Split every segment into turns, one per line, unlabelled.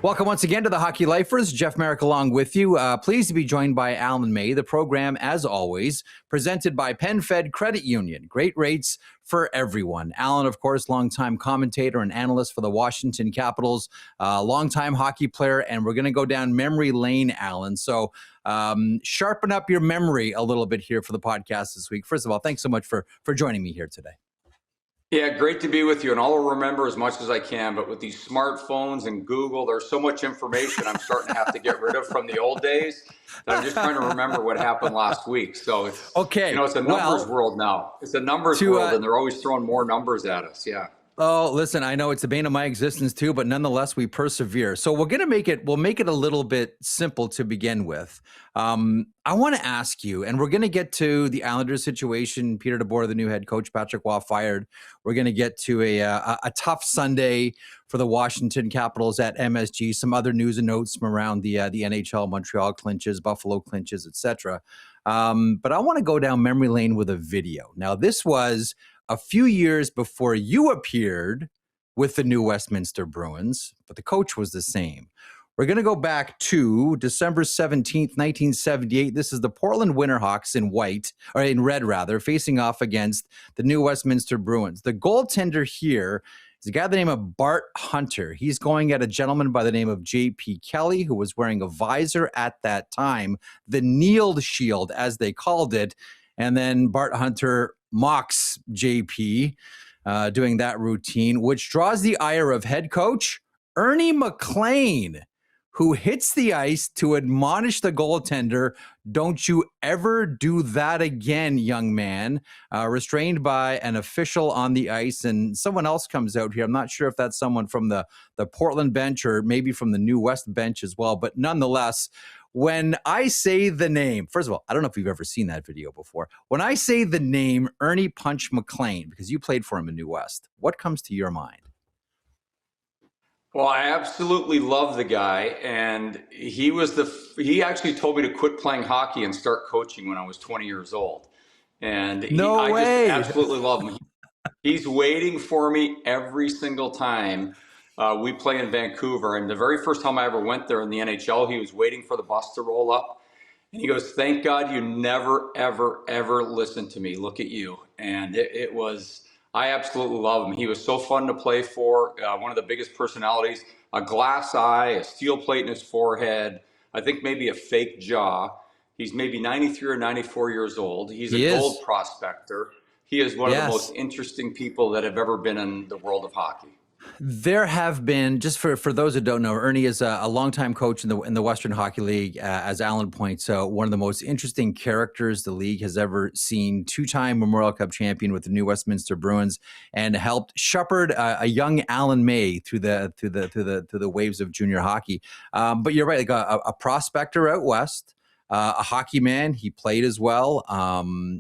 Welcome once again to the Hockey Lifers. Jeff Marek along with you. Pleased to be joined by Alan May. The program, as always, presented by PenFed Credit Union. Great rates for everyone. Alan, of course, longtime commentator and analyst for the Washington Capitals, longtime hockey player, and we're going to go down memory lane, Alan. So sharpen up your memory a little bit here for the podcast this week. First of all, thanks so much for joining me here today.
Yeah, great to be with you, and I'll remember as much as I can, but with these smartphones and Google, there's so much information I'm starting to have to get rid of from the old days that I'm just trying to remember what happened last week. So it's, it's a numbers world now. It's a numbers world, and they're always throwing more numbers at us, yeah.
Oh, listen, I know it's the bane of my existence too, but nonetheless, we persevere. So we'll make it a little bit simple to begin with. I want to ask you, and we're going to get to the Islanders situation, Peter DeBoer, the new head coach, Patrick Waugh fired. We're going to get to a tough Sunday for the Washington Capitals at MSG, some other news and notes from around the NHL, Montreal clinches, Buffalo clinches, etc. But I want to go down memory lane with a video. Now, this was a few years before you appeared with the new Westminster Bruins, but the coach was the same. We're going to go back to December 17th, 1978. This is the Portland Winterhawks in red rather, facing off against the new Westminster Bruins. The goaltender here is a guy by the name of Bart Hunter. He's going at a gentleman by the name of J.P. Kelly, who was wearing a visor at that time, the Kneeled Shield, as they called it. And then Bart Hunter mocks JP doing that routine, which draws the ire of head coach Ernie McLean, who hits the ice to admonish the goaltender, "Don't you ever do that again, young man," restrained by an official on the ice. And someone else comes out here. I'm not sure if that's someone from the Portland bench or maybe from the New West bench as well. But nonetheless, when I say the name, first of all, I don't know if you've ever seen that video before. When I say the name Ernie Punch McLean, because you played for him in New West, what comes to your mind?
Well, I absolutely love the guy, and he actually told me to quit playing hockey and start coaching when I was 20 years old. And I just absolutely love him. He's waiting for me every single time we play in Vancouver. And the very first time I ever went there in the NHL, he was waiting for the bus to roll up. And he goes, "Thank God you never, ever, ever listened to me. Look at you." And I absolutely love him. He was so fun to play for, one of the biggest personalities, a glass eye, a steel plate in his forehead, I think maybe a fake jaw. He's maybe 93 or 94 years old. He's a gold prospector. He is one of the most interesting people that have ever been in the world of hockey.
There have been, just for those who don't know, Ernie is a longtime coach in the Western Hockey League, as Alan points out, one of the most interesting characters the league has ever seen. Two-time Memorial Cup champion with the new Westminster Bruins, and helped shepherd a young Alan May through the waves of junior hockey. But you're right, like a prospector out west. A hockey man, he played as well.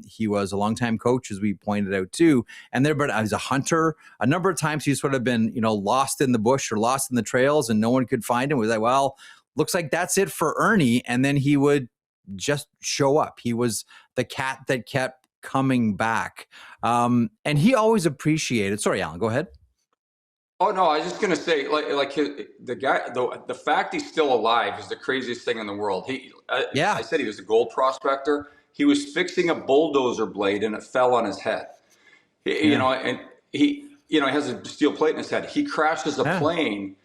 He was a longtime coach, as we pointed out too. And he's a hunter. A number of times he's sort of been, lost in the bush or lost in the trails, and no one could find him. It was like, well, looks like that's it for Ernie. And then he would just show up. He was the cat that kept coming back. And he always appreciated. Sorry, Alan, go ahead.
Oh no, I was just gonna say, the fact he's still alive is the craziest thing in the world. I said he was a gold prospector. He was fixing a bulldozer blade and it fell on his head. He has a steel plate in his head. He crashes a plane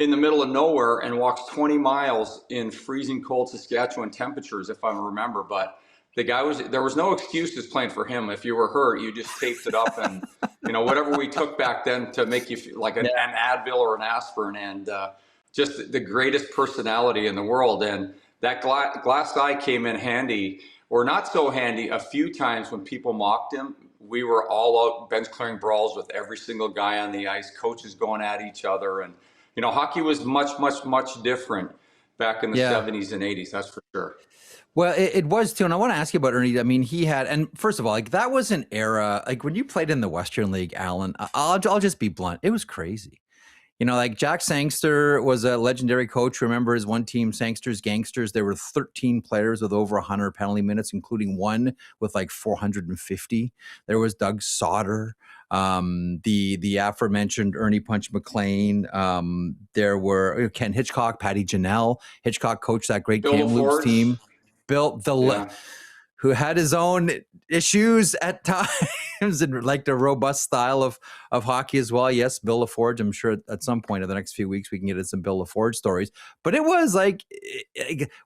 in the middle of nowhere and walks 20 miles in freezing cold Saskatchewan temperatures, if I remember. But the guy there was no excuses playing for him. If you were hurt, you just taped it up and, whatever we took back then to make you feel like an Advil or an aspirin, and just the greatest personality in the world. And that glass eye came in handy, or not so handy, a few times when people mocked him. We were all out bench clearing brawls with every single guy on the ice, coaches going at each other. And, hockey was much, much, much different back in the 70s and 80s, that's for sure.
Well, it was too, and I want to ask you about Ernie. I mean, he had, and first of all, like that was an era, like when you played in the Western League, Alan, I'll just be blunt, it was crazy. You know, like Jack Sangster was a legendary coach. Remember his one team, Sangster's Gangsters? There were 13 players with over 100 penalty minutes, including one with like 450. There was Doug Sauter, the aforementioned Ernie Punch McLean. There were Ken Hitchcock, Patty Janelle. Hitchcock coached that great Kamloops team. Built who had his own issues at times and liked a robust style of hockey as well. Yes, Bill LaForge. I'm sure at some point in the next few weeks we can get into some Bill LaForge stories. But it was like,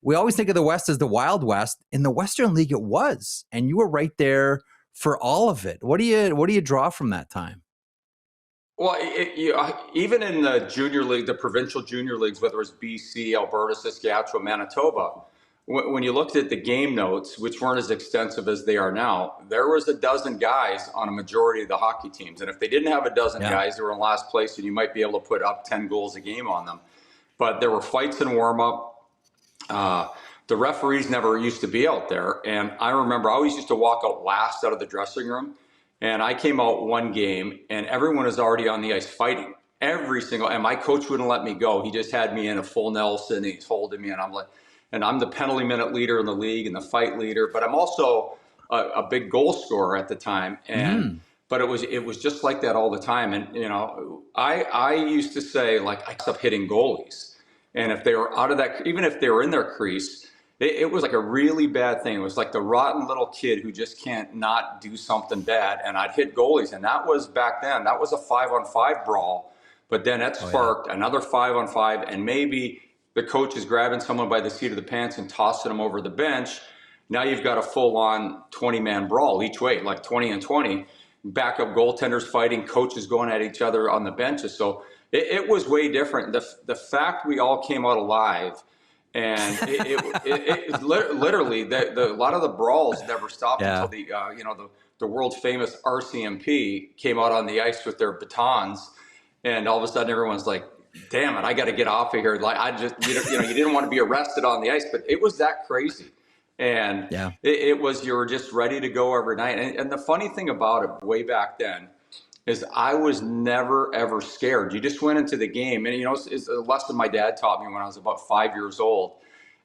we always think of the West as the Wild West. In the Western League, it was. And you were right there for all of it. What do you draw from that time?
Well, even in the junior league, the provincial junior leagues, whether it's BC, Alberta, Saskatchewan, Manitoba, when you looked at the game notes, which weren't as extensive as they are now, there was a dozen guys on a majority of the hockey teams. And if they didn't have a dozen guys, they were in last place, and you might be able to put up 10 goals a game on them. But there were fights in warm-up. The referees never used to be out there. And I remember I always used to walk out last out of the dressing room. And I came out one game, and everyone was already on the ice fighting. And my coach wouldn't let me go. He just had me in a full Nelson. He's holding me, and I'm the penalty minute leader in the league and the fight leader, but I'm also a big goal scorer at the time. But it was just like that all the time. And, you know, I used to say, like, I stopped hitting goalies. And if they were out of that, even if they were in their crease, it was like a really bad thing. It was like the rotten little kid who just can't not do something bad. And I'd hit goalies. And that was back then, that was a 5-on-5 brawl. But then that sparked another 5-on-5, and maybe the coach is grabbing someone by the seat of the pants and tossing them over the bench. Now you've got a full-on 20-man brawl each way, like 20 and 20. Backup goaltenders fighting, coaches going at each other on the benches. So it was way different. The fact we all came out alive, and literally a lot of the brawls never stopped until the world famous RCMP came out on the ice with their batons, and all of a sudden everyone's like, damn it, I got to get off of here. Like, you didn't want to be arrested on the ice, but it was that crazy. And it was, you were just ready to go every night. And the funny thing about it way back then is I was never, ever scared. You just went into the game. And, you know, it's a lesson my dad taught me when I was about 5 years old.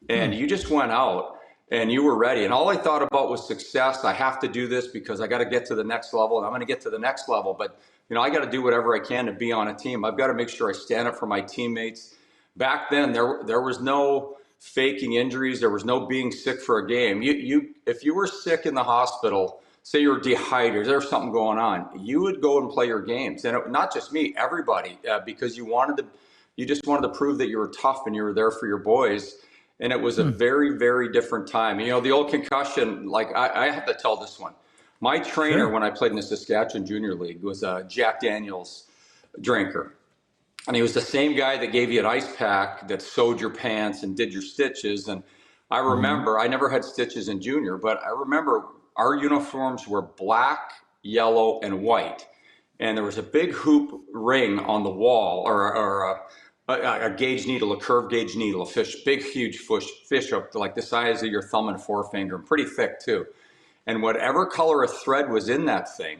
And you just went out and you were ready. And all I thought about was success. I have to do this because I got to get to the next level, and I'm going to get to the next level. But, you know, I got to do whatever I can to be on a team. I've got to make sure I stand up for my teammates. Back then, there was no faking injuries. There was no being sick for a game. If you were sick in the hospital, say you were dehydrated, there's something going on, you would go and play your games. And not just me, everybody, because you just wanted to prove that you were tough and you were there for your boys. And it was a very, very different time. You know, the old concussion, like I have to tell this one. My trainer, when I played in the Saskatchewan Junior League, was a Jack Daniels drinker. And he was the same guy that gave you an ice pack, that sewed your pants and did your stitches. And I remember, I never had stitches in junior, but I remember our uniforms were black, yellow, and white. And there was a big hoop ring on the wall, or a gauge needle, a curved gauge needle, big, huge fish up to like the size of your thumb and forefinger, and pretty thick too. And whatever color of thread was in that thing,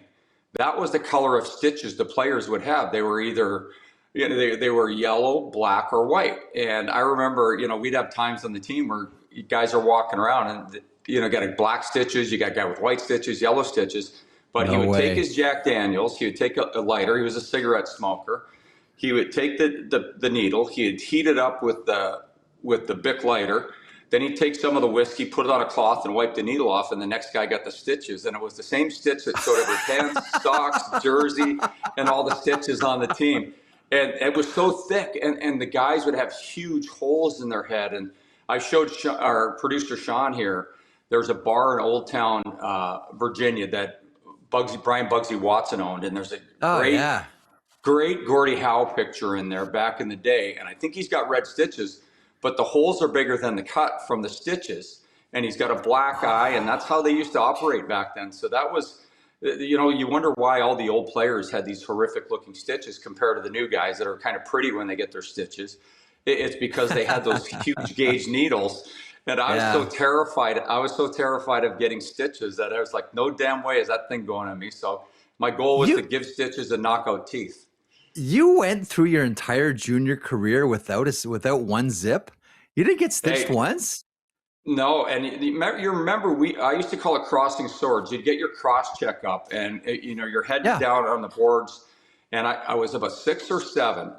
that was the color of stitches the players would have. They were either, you know, they were yellow, black, or white. And I remember, you know, we'd have times on the team where guys are walking around and, you know, got black stitches, you got a guy with white stitches, yellow stitches. But he would take his Jack Daniels, he would take a lighter, he was a cigarette smoker. He would take the needle, he would heat it up with the Bic lighter. Then he'd take some of the whiskey, put it on a cloth, and wipe the needle off, and the next guy got the stitches. And it was the same stitch that showed every pants, socks, jersey, and all the stitches on the team. And it was so thick, and the guys would have huge holes in their head. And I showed our producer, Sean, here. There's a bar in Old Town, Virginia, that Brian Bugsy Watson owned, and there's a great Gordie Howe picture in there back in the day. And I think he's got red stitches, but the holes are bigger than the cut from the stitches, and he's got a black eye, and that's how they used to operate back then. So that was, you know, you wonder why all the old players had these horrific looking stitches compared to the new guys that are kind of pretty when they get their stitches. It's because they had those huge gauge needles, and I was so terrified. I was so terrified of getting stitches that I was like, no damn way is that thing going on me. So my goal was to give stitches and knock out teeth.
You went through your entire junior career without one zip? You didn't get stitched once?
No, and you remember I used to call it crossing swords. You'd get your cross check up, and your head down on the boards. And I was about 6 or 7,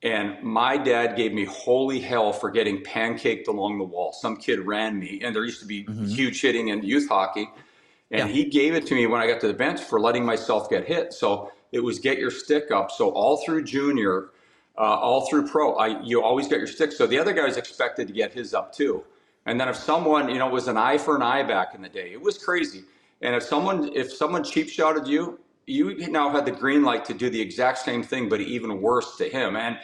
and my dad gave me holy hell for getting pancaked along the wall. Some kid ran me, and there used to be huge hitting in youth hockey, and he gave it to me when I got to the bench for letting myself get hit. So it was get your stick up. So all through junior, all through pro, you always get your stick. So the other guy was expected to get his up too. And then if someone, it was an eye for an eye back in the day. It was crazy. And if someone cheap shotted you, you now had the green light to do the exact same thing, but even worse to him. And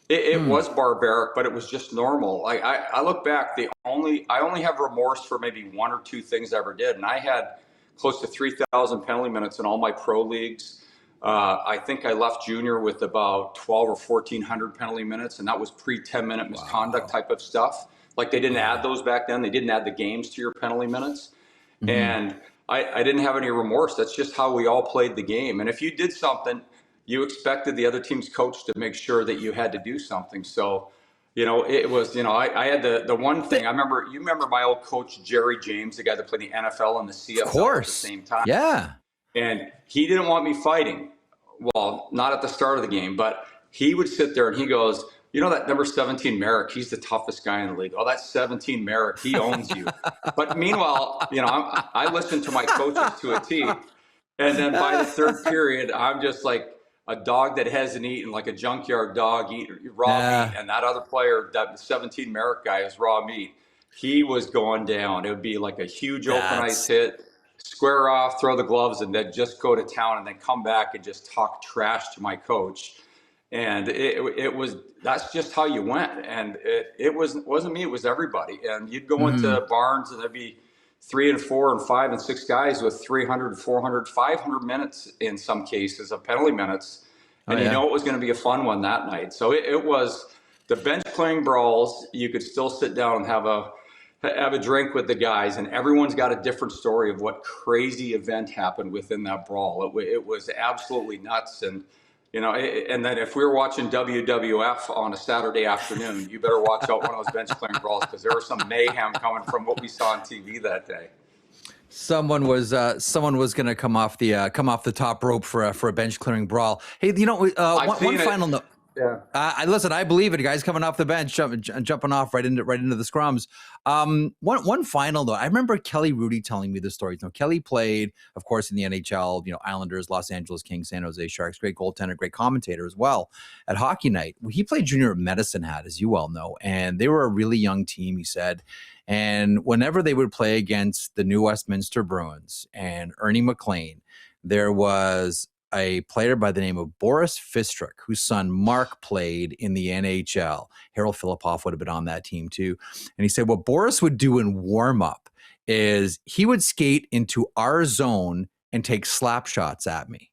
it was barbaric, but it was just normal. I look back, I only have remorse for maybe 1 or 2 things I ever did. And I had close to 3,000 penalty minutes in all my pro leagues. I think I left junior with about 12 or 1,400 penalty minutes, and that was pre-10-minute misconduct type of stuff. Like they didn't add those back then. They didn't add the games to your penalty minutes. And I didn't have any remorse. That's just how we all played the game. And if you did something, you expected the other team's coach to make sure that you had to do something. So, it was, I had the one thing. You remember my old coach, Jerry James, the guy that played the NFL and the CFL at the same time.
Yeah.
And he didn't want me fighting. Well, not at the start of the game, but he would sit there and he goes, that number 17 Marek, he's the toughest guy in the league. Oh, that's 17 Marek, he owns you. But meanwhile, I listened to my coaches to a T. And then by the third period, I'm just like a dog that hasn't eaten, like a junkyard dog eat raw meat. And that other player, that 17 Marek guy, is raw meat. He was going down. It would be like a huge open ice hit, square off, throw the gloves, and then just go to town and then come back and just talk trash to my coach. And that's just how you went. And it wasn't me, it was everybody. And you'd go into barns and there'd be 3 and 4 and 5 and 6 guys with 300, 400, 500 minutes in some cases of penalty minutes. And it was going to be a fun one that night. So it was the bench playing brawls. You could still sit down and have a drink with the guys, and everyone's got a different story of what crazy event happened within that brawl. It was absolutely nuts. And and then if we were watching WWF on a Saturday afternoon, you better watch out one of those bench playing brawls, because there was some mayhem coming from what we saw on TV that day.
Someone was going to come off the top rope for a bench clearing brawl. Hey, one final note. Yeah. Listen, I believe it. Guys coming off the bench, jumping off right into the scrums. One final though. I remember Kelly Rudy telling me the story. Kelly played, of course, in the NHL. Islanders, Los Angeles Kings, San Jose Sharks. Great goaltender, great commentator as well at Hockey Night. He played junior at Medicine Hat, as you well know, and they were a really young team. He said, and whenever they would play against the New Westminster Bruins and Ernie McLean, there was a player by the name of Boris Fistrick, whose son Mark played in the NHL. Harold Filipoff would have been on that team too. And he said what Boris would do in warm-up is he would skate into our zone and take slap shots at me.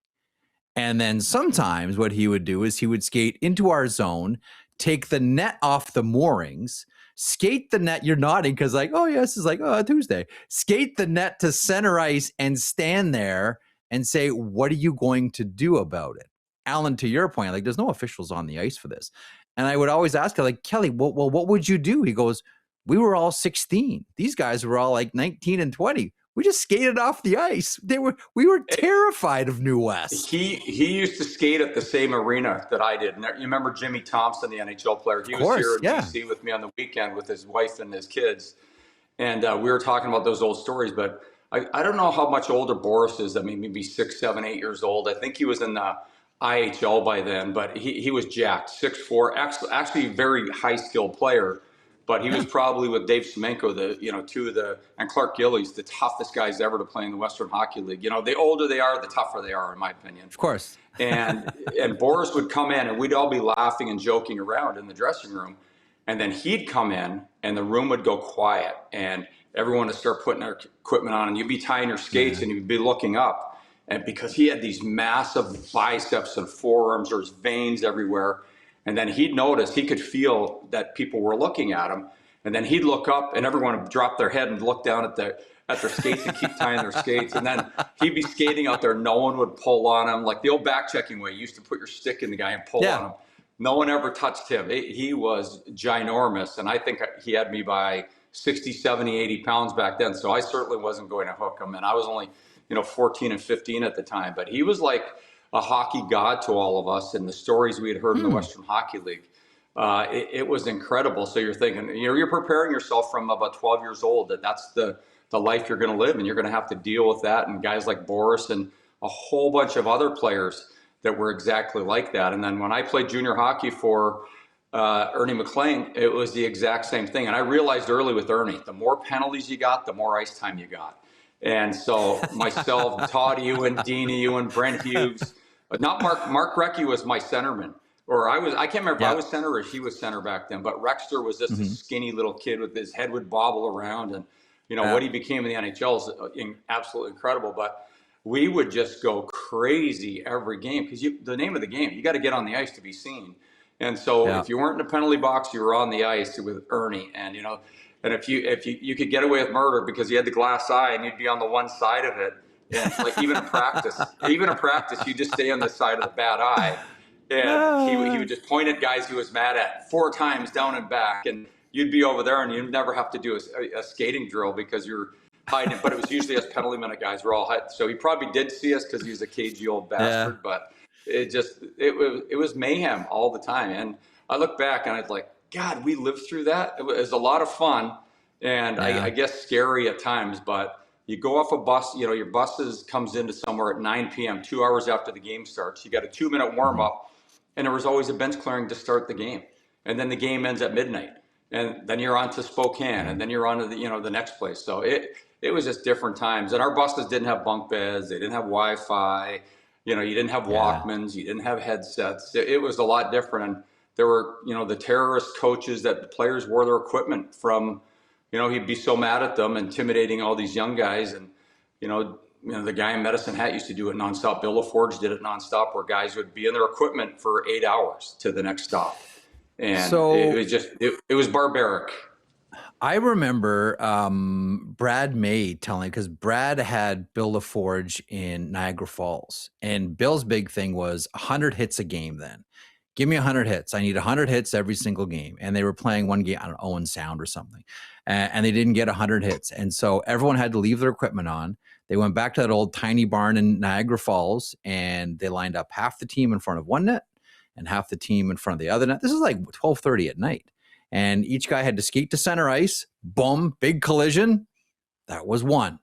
And then sometimes what he would do is he would skate into our zone, take the net off the moorings, skate the net. You're nodding because this is Tuesday. Skate the net to center ice and stand there and say, what are you going to do about it? Alan, to your point, there's no officials on the ice for this. And I would always ask her, Kelly, well, what would you do? He goes, we were all 16. These guys were all 19 and 20. We just skated off the ice. We were terrified of New West.
He used to skate at the same arena that I did. And you remember Jimmy Thompson, the NHL player? He was here in DC with me on the weekend with his wife and his kids. And we were talking about those old stories, but I don't know how much older Boris is. I mean, maybe 6, 7, 8 years old. I think he was in the IHL by then, but he was jacked, 6'4", actually a very high-skilled player. But he was probably with Dave Semenko, and Clark Gillies, the toughest guys ever to play in the Western Hockey League. The older they are, the tougher they are, in my opinion.
Of course.
and Boris would come in, and we'd all be laughing and joking around in the dressing room. And then he'd come in, and the room would go quiet, and everyone would start putting their equipment on, and you'd be tying your skates, and you'd be looking up. And because he had these massive biceps and forearms, there's veins everywhere. And then he'd notice, he could feel that people were looking at him. And then he'd look up, and everyone would drop their head and look down at at their skates and keep tying their skates. And then he'd be skating out there. No one would pull on him. Like the old back checking way, you used to put your stick in the guy and pull on him. No one ever touched him. He was ginormous. And I think he had me by 60, 70, 80 pounds back then. So I certainly wasn't going to hook him. And I was only, 14 and 15 at the time. But he was like a hockey god to all of us. And the stories we had heard in the Western Hockey League, it was incredible. So you're thinking, you're preparing yourself from about 12 years old that's the life you're going to live, and you're going to have to deal with that. And guys like Boris and a whole bunch of other players that were exactly like that. And then when I played junior hockey for Ernie McLean, it was the exact same thing. And I realized early with Ernie, the more penalties you got, the more ice time you got. And so myself, Todd Ewan, Dean Ewan, Brent Hughes, not Mark Recchi was my centerman. Or I can't remember if I was center or he was center back then, but Rexter was just a skinny little kid with his head would bobble around. And, what he became in the NHL is absolutely incredible. But we would just go crazy every game because the name of the game, you got to get on the ice to be seen. And so if you weren't in the penalty box, you were on the ice with Ernie. And, and if you could get away with murder because you had the glass eye and you'd be on the one side of it. And like even in practice, you just stay on the side of the bad eye. And he would just point at guys he was mad at 4 times down and back. And you'd be over there and you'd never have to do a skating drill because you're hiding. But it was usually us penalty minute guys were all hiding. So he probably did see us because he was a cagey old bastard. But it was mayhem all the time. And I look back and I was like, God, we lived through that. It was a lot of fun. And I guess scary at times. But you go off a bus, your bus comes into somewhere at 9 p.m., 2 hours after the game starts. You got a 2-minute warm up. And there was always a bench clearing to start the game. And then the game ends at midnight. And then you're on to Spokane. And then you're on to the next place. So it was just different times. And our buses didn't have bunk beds. They didn't have Wi-Fi. You didn't have Walkmans. You didn't have headsets. It was a lot different. And there were, the terrorist coaches that the players wore their equipment from, he'd be so mad at them, intimidating all these young guys. And, the guy in Medicine Hat used to do it nonstop. Bill LaForge did it nonstop, where guys would be in their equipment for 8 hours to the next stop. And so it was barbaric.
I remember Brad May telling, because Brad had Bill LaForge in Niagara Falls, and Bill's big thing was 100 hits a game then. Give me 100 hits. I need 100 hits every single game. And they were playing one game, I don't know, Owen Sound or something. And they didn't get 100 hits. And so everyone had to leave their equipment on. They went back to that old tiny barn in Niagara Falls, and they lined up half the team in front of one net and half the team in front of the other net. This is like 12:30 at night. And each guy had to skate to center ice. Boom, big collision. That was one.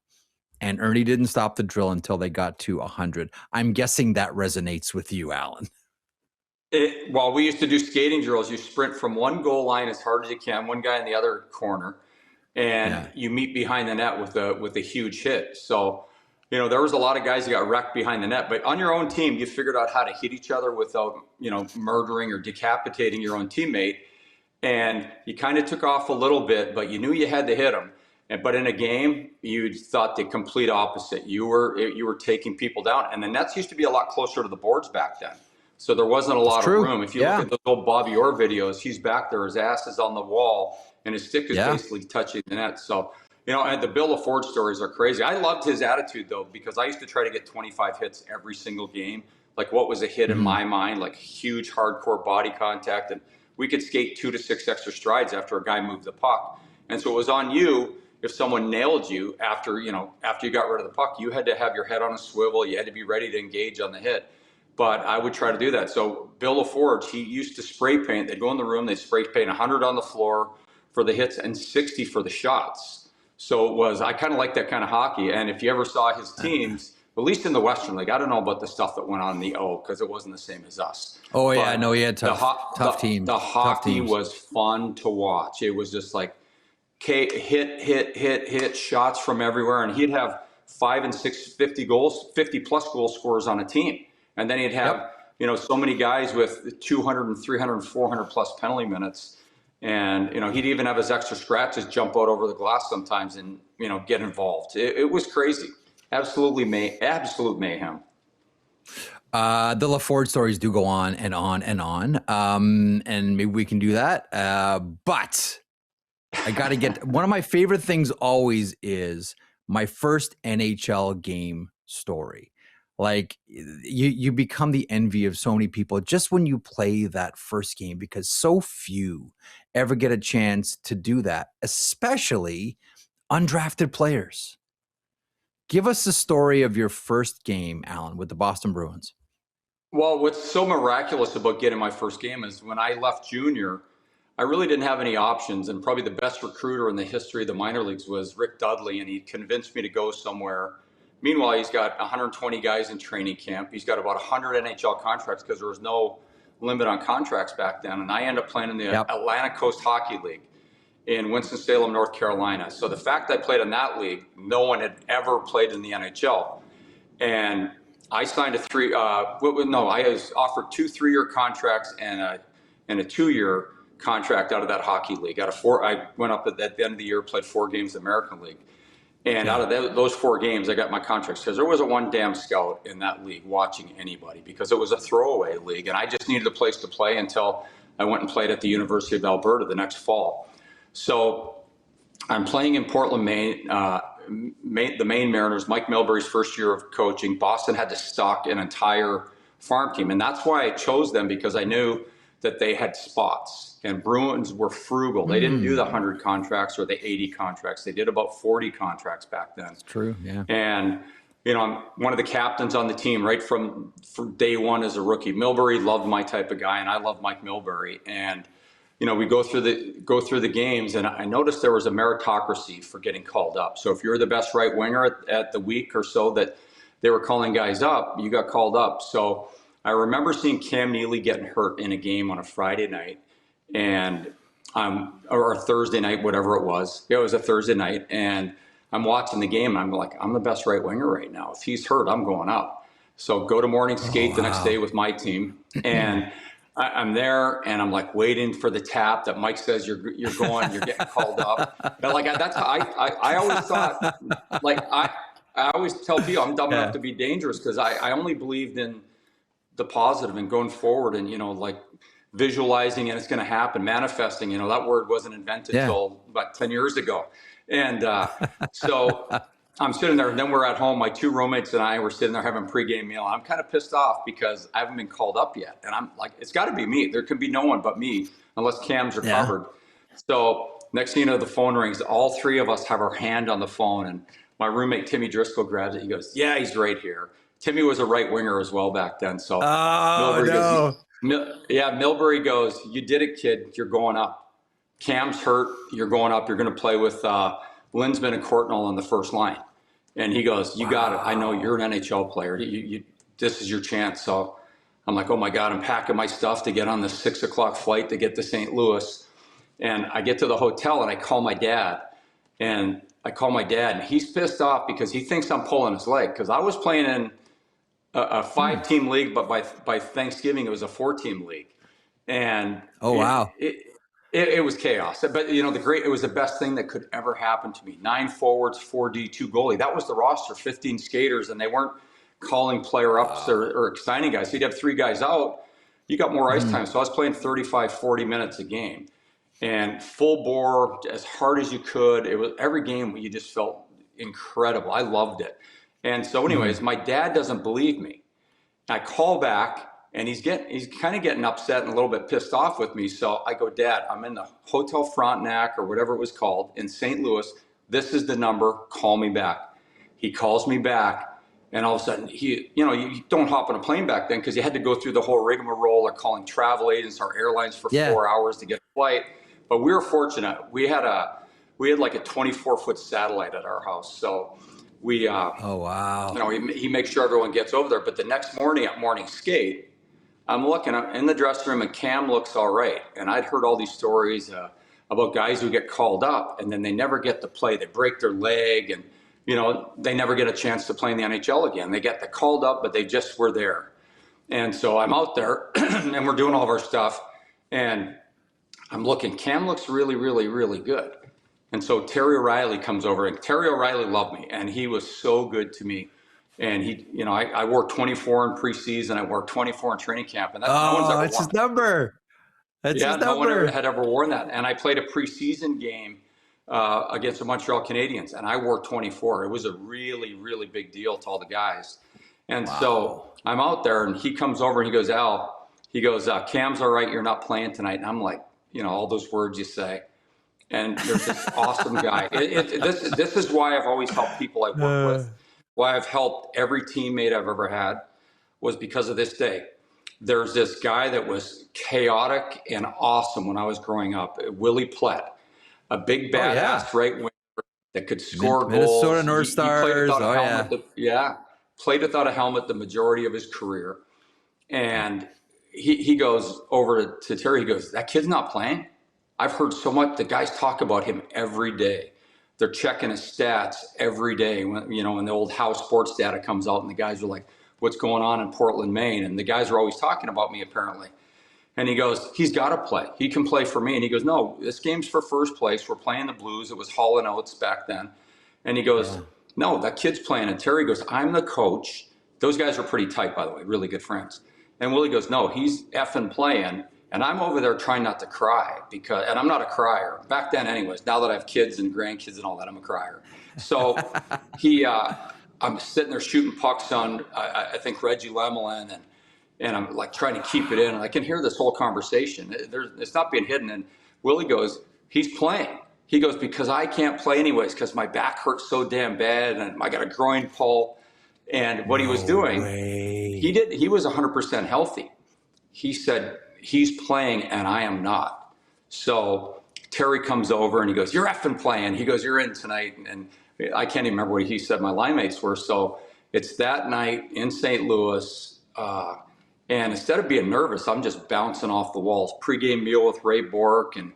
And Ernie didn't stop the drill until they got to 100. I'm guessing that resonates with you, Alan.
While we used to do skating drills, you sprint from one goal line as hard as you can, one guy in the other corner, and you meet behind the net with a huge hit. So, there was a lot of guys who got wrecked behind the net, but on your own team, you figured out how to hit each other without, murdering or decapitating your own teammate. And you kind of took off a little bit, but you knew you had to hit them. But in a game, you thought the complete opposite. You were taking people down, and the nets used to be a lot closer to the boards back then. So there wasn't a lot of room. If you look at those old Bobby Orr videos, he's back there, his ass is on the wall, and his stick is basically touching the net. So, and the Bill LaForge stories are crazy. I loved his attitude, though, because I used to try to get 25 hits every single game. Like, what was a hit in my mind? Like, huge, hardcore body contact. And we could skate 2 to 6 extra strides after a guy moved the puck. And so it was on you. If someone nailed you after you got rid of the puck, you had to have your head on a swivel. You had to be ready to engage on the hit. But I would try to do that. So Bill LaForge, he used to spray paint. They'd go in the room, they'd spray paint 100 on the floor for the hits and 60 for the shots. So I kind of like that kind of hockey. And if you ever saw his teams, at least in the Western League, I don't know about the stuff that went on in the O because it wasn't the same as us.
Oh, yeah, no, he had tough teams.
The hockey was fun to watch. It was just like hit, shots from everywhere. And he'd have 5 and 6, 50 plus goal scorers on a team. And then he'd have, so many guys with 200 and 300 and 400 plus penalty minutes. And, he'd even have his extra scratches jump out over the glass sometimes and, get involved. It was crazy. Absolute mayhem.
The LaForge stories do go on and on and on. And maybe we can do that. But I got to get, one of my favorite things always is my first NHL game story. Like you become the envy of so many people just when you play that first game, because so few ever get a chance to do that, especially undrafted players. Give us the story of your first game, Alan, with the Boston Bruins.
Well, what's so miraculous about getting my first game is when I left junior, I really didn't have any options. And probably the best recruiter in the history of the minor leagues was Rick Dudley, and he convinced me to go somewhere. Meanwhile, he's got 120 guys in training camp. He's got about 100 NHL contracts because there was no limit on contracts back then. And I ended up playing in the Atlantic Coast Hockey League in Winston-Salem, North Carolina. So the fact I played in that league, no one had ever played in the NHL. And I signed I was offered 2 3-year contracts and a 2-year contract out of that hockey league. I went up at the end of the year, played 4 games in the American League. And out of those 4 games, I got my contracts because there wasn't one damn scout in that league watching anybody because it was a throwaway league. And I just needed a place to play until I went and played at the University of Alberta the next fall. So I'm playing in Portland, Maine, the Maine Mariners, Mike Milbury's first year of coaching. Boston had to stock an entire farm team. And that's why I chose them, because I knew that they had spots, and Bruins were frugal. They didn't do the 100 contracts or the 80 contracts. They did about 40 contracts back then.
That's true, yeah.
And, I'm one of the captains on the team right from day one as a rookie. Milbury loved my type of guy, and I love Mike Milbury. And, we go through the games, and I noticed there was a meritocracy for getting called up. So if you're the best right winger at the week or so that they were calling guys up, you got called up. So I remember seeing Cam Neely getting hurt in a game on a Friday night, and or a Thursday night, whatever it was. It was a Thursday night, and I'm watching the game, and I'm like, I'm the best right winger right now. If he's hurt, I'm going up. So go to morning skate the next day with my team, and I'm there, and I'm like waiting for the tap that Mike says you're getting called up. But like that's how I always thought, like I always tell people I'm dumb enough to be dangerous, because I only believed in the positive and going forward, and like visualizing, and it's going to happen, manifesting. That word wasn't invented until about 10 years ago, and so I'm sitting there, and then we're at home. My 2 roommates and I were sitting there having a pregame meal. I'm kind of pissed off because I haven't been called up yet. And I'm like, it's got to be me. There can be no one but me unless Cam's recovered. So next thing you know, the phone rings. All 3 of us have our hand on the phone. And my roommate, Timmy Driscoll, grabs it. He goes, yeah, he's right here. Timmy was a right winger as well back then. So Milbury goes, you did it, kid. You're going up. Cam's hurt. You're going up. You're going to play with Linsman and Courtnall on the first line. And he goes, you got it. I know you're an NHL player. This is your chance. So I'm like, oh my God, I'm packing my stuff to get on the 6 o'clock flight to get to St. Louis. And I get to the hotel, and I call my dad. And he's pissed off because he thinks I'm pulling his leg, because I was playing in a 5-team league, but by Thanksgiving, it was a 4-team league. And it was chaos. But it was the best thing that could ever happen to me. 9 forwards, 4D, 2 goalie. That was the roster, 15 skaters, and they weren't calling player ups or exciting guys. So you'd have 3 guys out. You got more ice time. So I was playing 35, 40 minutes a game, and full bore, as hard as you could. It was every game you just felt incredible. I loved it. And so anyways, my dad doesn't believe me. I call back, and he's kind of getting upset and a little bit pissed off with me. So I go, Dad, I'm in the Hotel Frontenac or whatever it was called in St. Louis. This is the number. Call me back. He calls me back, and all of a sudden, you don't hop on a plane back then, because you had to go through the whole rigmarole of calling travel agents or airlines for 4 hours to get a flight. But we were fortunate. We had like a 24-foot satellite at our house. So we, he makes sure everyone gets over there. But the next morning at morning skate, I'm looking in the dressing room, and Cam looks all right. And I'd heard all these stories about guys who get called up, and then they never get to play. They break their leg, and they never get a chance to play in the NHL again. They get the called up, but they just were there. And so I'm out there, and we're doing all of our stuff, and I'm looking. Cam looks really, really, really good. And so Terry O'Reilly comes over, and Terry O'Reilly loved me, and he was so good to me. And he, I wore 24 in preseason. I wore 24 in training camp, and no one's ever
his number. That's his number.
No one had ever worn that. And I played a preseason game against the Montreal Canadiens, and I wore 24. It was a really, really big deal to all the guys. And so I'm out there, and he comes over and he goes, Al, he goes, Cam's all right, you're not playing tonight. And I'm like, all those words you say. And there's this awesome guy. This is why I've always helped people I work with, why I've helped every teammate I've ever had, was because of this day. There's this guy that was chaotic and awesome when I was growing up, Willi Plett, a big badass right winger that could score goals.
Minnesota North Stars.
Played without a helmet the majority of his career. And he goes over to Terry, he goes, that kid's not playing? I've heard so much, the guys talk about him every day. They're checking his stats every day. When the old House Sports data comes out and the guys are like, what's going on in Portland, Maine? And the guys are always talking about me apparently. And he goes, he's got to play. He can play for me. And he goes, no, this game's for first place. We're playing the Blues. It was Hall and Oates back then. And he goes, no, that kid's playing. And Terry goes, I'm the coach. Those guys are pretty tight, by the way, really good friends. And Willie goes, no, he's effing playing. And I'm over there trying not to cry and I'm not a crier. Back then anyways, now that I have kids and grandkids and all that, I'm a crier. So I'm sitting there shooting pucks on, I think, Reggie Lemelin, and I'm like trying to keep it in. And I can hear this whole conversation. It's not being hidden. And Willie goes, he's playing. He goes, because I can't play anyways because my back hurts so damn bad and I got a groin pull. And what he was doing, he was 100% healthy. He said, he's playing and I am not. So Terry comes over and he goes, you're effing playing. He goes, you're in tonight. And I can't even remember what he said my line mates were. So it's that night in St. Louis. And instead of being nervous, I'm just bouncing off the walls. Pre-game meal with Ray Bork. And,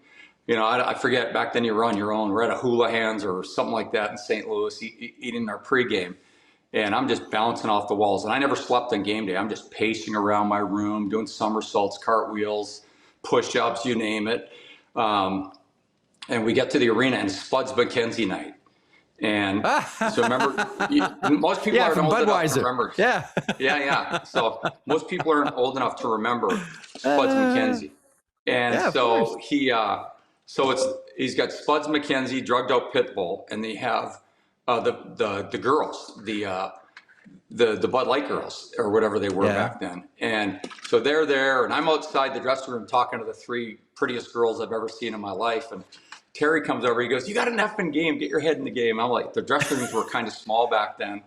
I forget, back then you were on your own. We're at a Houlihan's or something like that in St. Louis eating our pre-game. And I'm just bouncing off the walls. And I never slept on game day. I'm just pacing around my room, doing somersaults, cartwheels, push-ups, you name it. And we get to the arena and Spuds McKenzie night. And so remember, most people aren't old enough to remember. Yeah. So most people aren't old enough to remember Spuds McKenzie. And so he's got Spuds McKenzie, drugged out Pitbull, and they have the girls, the Bud Light girls or whatever they were back then. And so they're there and I'm outside the dressing room talking to the three prettiest girls I've ever seen in my life. And Terry comes over, he goes, you got an effing game, get your head in the game. I'm like, the dressing rooms were kind of small back then.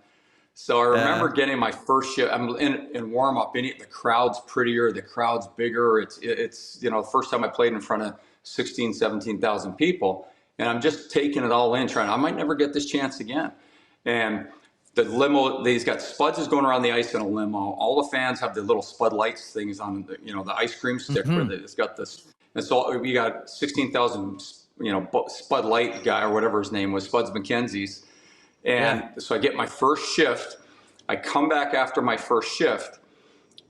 So I remember getting my first shift. I'm in warm up, the crowd's prettier, the crowd's bigger. It's the first time I played in front of 16, 17,000 people. And I'm just taking it all in, I might never get this chance again. And the limo, he's got Spuds is going around the ice in a limo. All the fans have the little Spud Lights things on the ice cream stick where it's got this. And so we got 16,000, Spud Light guy or whatever his name was, Spuds McKenzie's. And so I get my first shift. I come back after my first shift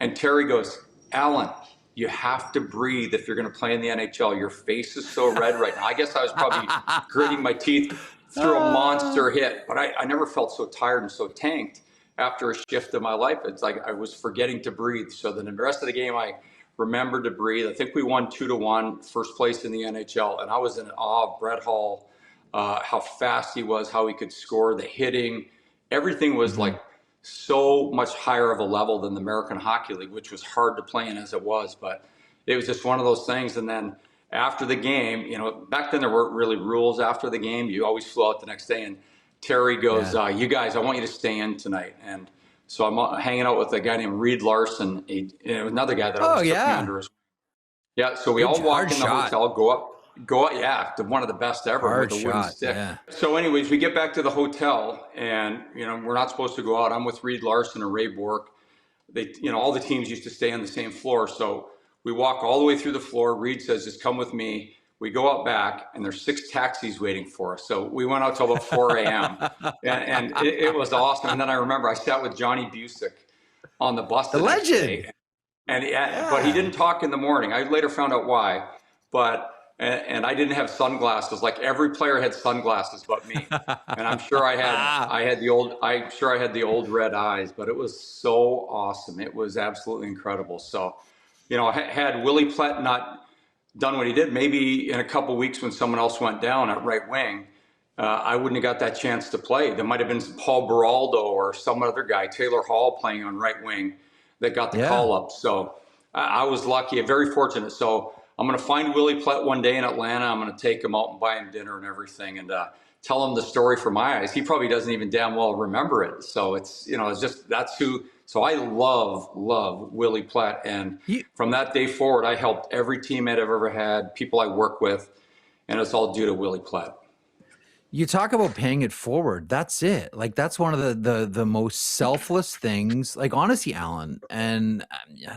and Terry goes, Alan, you have to breathe if you're going to play in the NHL. Your face is so red right now. I guess I was probably gritting my teeth through a monster hit, but I never felt so tired and so tanked after a shift in my life. It's like I was forgetting to breathe. So then the rest of the game, I remembered to breathe. I think we won 2-1, first place in the NHL. And I was in awe of Brett Hull, how fast he was, how he could score, the hitting. Everything was like so much higher of a level than the American Hockey League, which was hard to play in as it was. But it was just one of those things. And then after the game, back then there weren't really rules after the game. You always flew out the next day. And Terry goes, you guys, I want you to stay in tonight. And so I'm hanging out with a guy named Reed Larson, another guy that always took me under his. Yeah, so we all walk in the hotel, go up, one of the best ever with a wooden stick. Yeah. So anyways, we get back to the hotel and, we're not supposed to go out. I'm with Reed Larson and Ray Bork. They, all the teams used to stay on the same floor. So we walk all the way through the floor. Reed says, just come with me. We go out back and there's 6 taxis waiting for us. So we went out till about 4 a.m. and it was awesome. And then I remember I sat with Johnny Busick on the bus.
The legend.
But he didn't talk in the morning. I later found out why. And I didn't have sunglasses. Like every player had sunglasses but me. And I'm sure I had the old red eyes, but it was so awesome. It was absolutely incredible. So, had Willi Plett not done what he did, maybe in a couple of weeks when someone else went down at right wing, I wouldn't have got that chance to play. There might have been Paul Baraldo or some other guy, Taylor Hall, playing on right wing that got the call up. So I was lucky, very fortunate. So I'm going to find Willi Plett one day in Atlanta. I'm going to take him out and buy him dinner and everything, and tell him the story from my eyes. He probably doesn't even damn well remember it. So it's, it's just, that's who. So I love Willi Plett. And from that day forward, I helped every teammate I've ever had, people I work with, and it's all due to Willi Plett.
You talk about paying it forward. That's it. Like, that's one of the most selfless things, like, honestly, Alan. And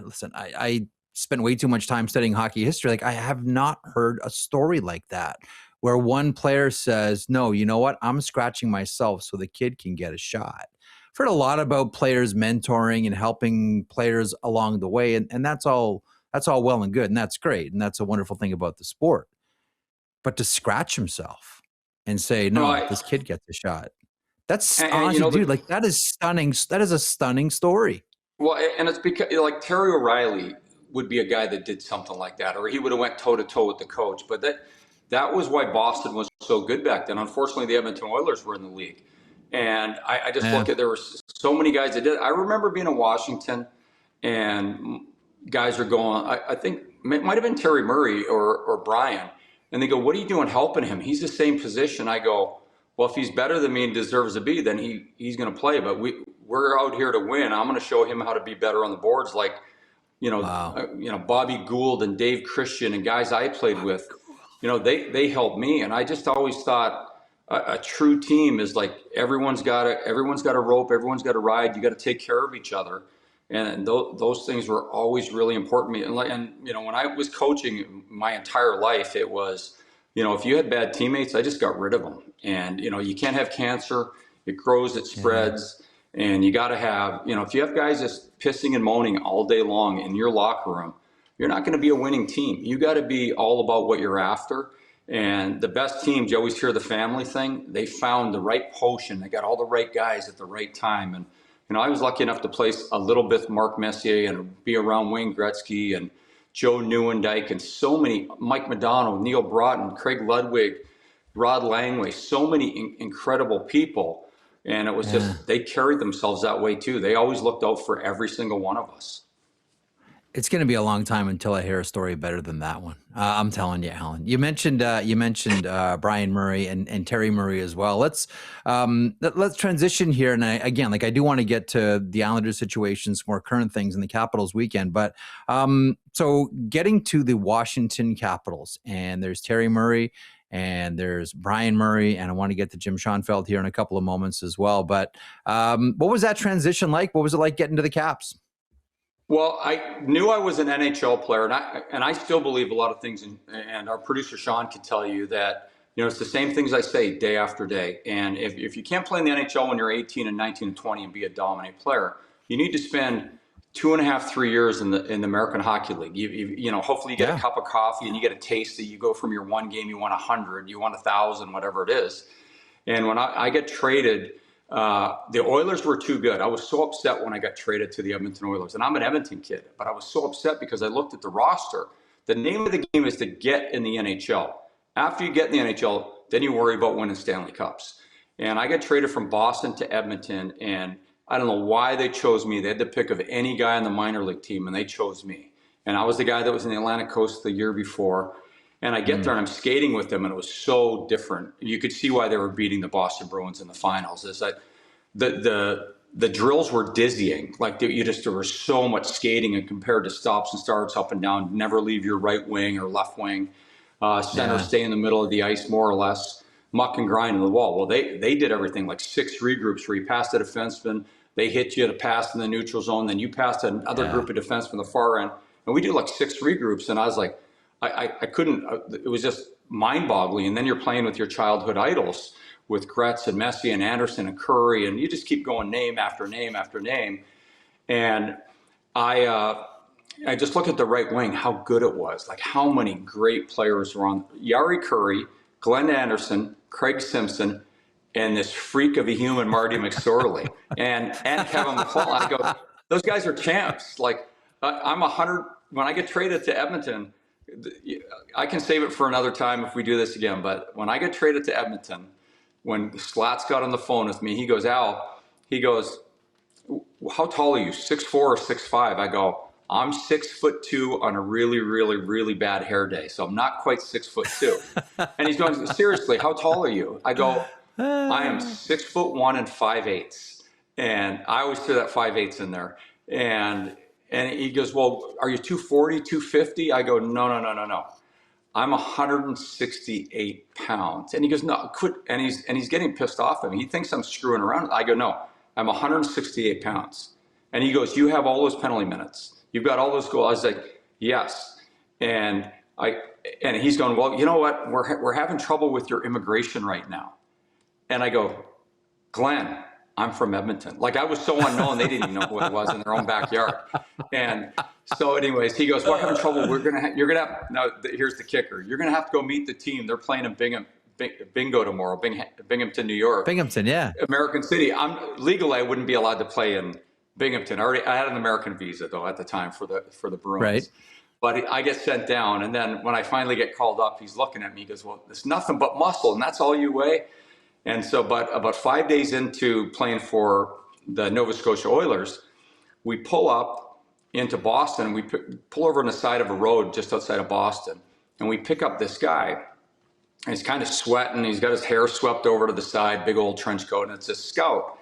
listen, I spent way too much time studying hockey history. Like, I have not heard a story like that where one player says, no, you know what? I'm scratching myself so the kid can get a shot. I've heard a lot about players mentoring and helping players along the way. And that's all well and good. And that's great. And that's a wonderful thing about the sport. But to scratch himself and say, no, this kid gets a shot. That's honestly, dude, like, that is stunning. That is a stunning story.
Well, and it's because, like, Terry O'Reilly would be a guy that did something like that, or he would have went toe to toe with the coach. But that was why Boston was so good back then. Unfortunately, the Edmonton Oilers were in the league. And I just look at, there were so many guys that did. I remember being in Washington and guys are going, I think it might have been Terry Murray or Brian. And they go, what are you doing helping him? He's the same position. I go, well, if he's better than me and deserves to be, then he's going to play. But we're out here to win. I'm going to show him how to be better on the boards. Like, Bobby Gould and Dave Christian and guys I played with, they helped me. And I just always thought a true team is like, everyone's got a rope, everyone's got a ride. You got to take care of each other. And those things were always really important to me. And when I was coaching my entire life, it was, if you had bad teammates, I just got rid of them. And, you can't have cancer. It grows, it spreads. And you got to have, if you have guys just pissing and moaning all day long in your locker room, you're not going to be a winning team. You got to be all about what you're after. And the best teams, you always hear the family thing. They found the right potion. They got all the right guys at the right time. And I was lucky enough to play a little bit with Mark Messier and be around Wayne Gretzky and Joe Nieuwendyk and so many, Mike Modano, Neil Broughton, Craig Ludwig, Rod Langway, so many incredible people. And it was just, they carried themselves that way too. They always looked out for every single one of us.
It's going to be a long time until I hear a story better than that one. I'm telling you, Alan. You mentioned Brian Murray and Terry Murray as well. Let's transition here. And I do want to get to the Islanders situation, some more current things in the Capitals weekend. But so getting to the Washington Capitals, and there's Terry Murray and there's Brian Murray, and I want to get to Jim Schoenfeld here in a couple of moments as well. But what was that transition like? What was it like getting to the Caps?
Well, I knew I was an NHL player, and I still believe a lot of things, and our producer Sean can tell you that, it's the same things I say day after day. And if you can't play in the NHL when you're 18 and 19 and 20 and be a dominant player, you need to spend 2.5, 3 years in the American Hockey League. Hopefully you get a cup of coffee and you get a taste that you go from your one game, you want 100, you want 1,000, whatever it is. And when I get traded, the Oilers were too good. I was so upset when I got traded to the Edmonton Oilers. And I'm an Edmonton kid, but I was so upset because I looked at the roster. The name of the game is to get in the NHL. After you get in the NHL, then you worry about winning Stanley Cups. And I got traded from Boston to Edmonton, and I don't know why they chose me. They had to pick of any guy on the minor league team, and they chose me. And I was the guy that was in the Atlantic Coast the year before. And I get there and I'm skating with them, and it was so different. You could see why they were beating the Boston Bruins in the finals. Is that the drills were dizzying. Like there was so much skating, and compared to stops and starts up and down, never leave your right wing or left wing. Center stay in the middle of the ice more or less, muck and grind in the wall. Well, they did everything like 6 regroups where you passed a defenseman, they hit you to pass in the neutral zone, then you passed another group of defensemen from the far end, and we do like 6 regroups, and I was like, I couldn't, it was just mind-boggling. And then you're playing with your childhood idols with Gretz and Messi and Anderson and Curry, and you just keep going name after name after name. And I just look at the right wing, how good it was, like how many great players were on. Yari Curry, Glenn Anderson, Craig Simpson, and this freak of a human, Marty McSorley, and Kevin McCelland. I go, those guys are champs. Like I'm 100, when I get traded to Edmonton, I can save it for another time if we do this again. But when I got traded to Edmonton, when Slats got on the phone with me, he goes, Al, he goes, how tall are you? 6'4" or 6'5"? I go, I'm 6'2" on a really, really, really bad hair day. So I'm not quite 6'2". And he's going, seriously, how tall are you? I go, I am 6'1" and 5/8. And I always throw that 5/8 in there. And he goes, well, are you 240, 250? I go, no. I'm 168 pounds. And he goes, no, and he's getting pissed off at me. He thinks I'm screwing around. I go, no, I'm 168 pounds. And he goes, you have all those penalty minutes. You've got all those goals. I was like, yes. And he's going, well, you know what? We're having trouble with your immigration right now. And I go, Glenn, I'm from Edmonton. Like, I was so unknown, they didn't even know who I was in their own backyard. And so anyways, he goes, we're having trouble. You're going to have, now here's the kicker. You're going to have to go meet the team. They're playing in Bingo tomorrow, Binghamton, New York.
Binghamton, yeah.
American City. Legally, I wouldn't be allowed to play in Binghamton. I had an American visa though at the time for the Bruins.
Right.
But I get sent down, and then when I finally get called up, he's looking at me. He goes, well, it's nothing but muscle, and that's all you weigh? And so, but about 5 days into playing for the Nova Scotia Oilers, we pull up into Boston, and we pull over on the side of a road just outside of Boston, and we pick up this guy, and he's kind of sweating. He's got his hair swept over to the side, big old trench coat, and it's a scout.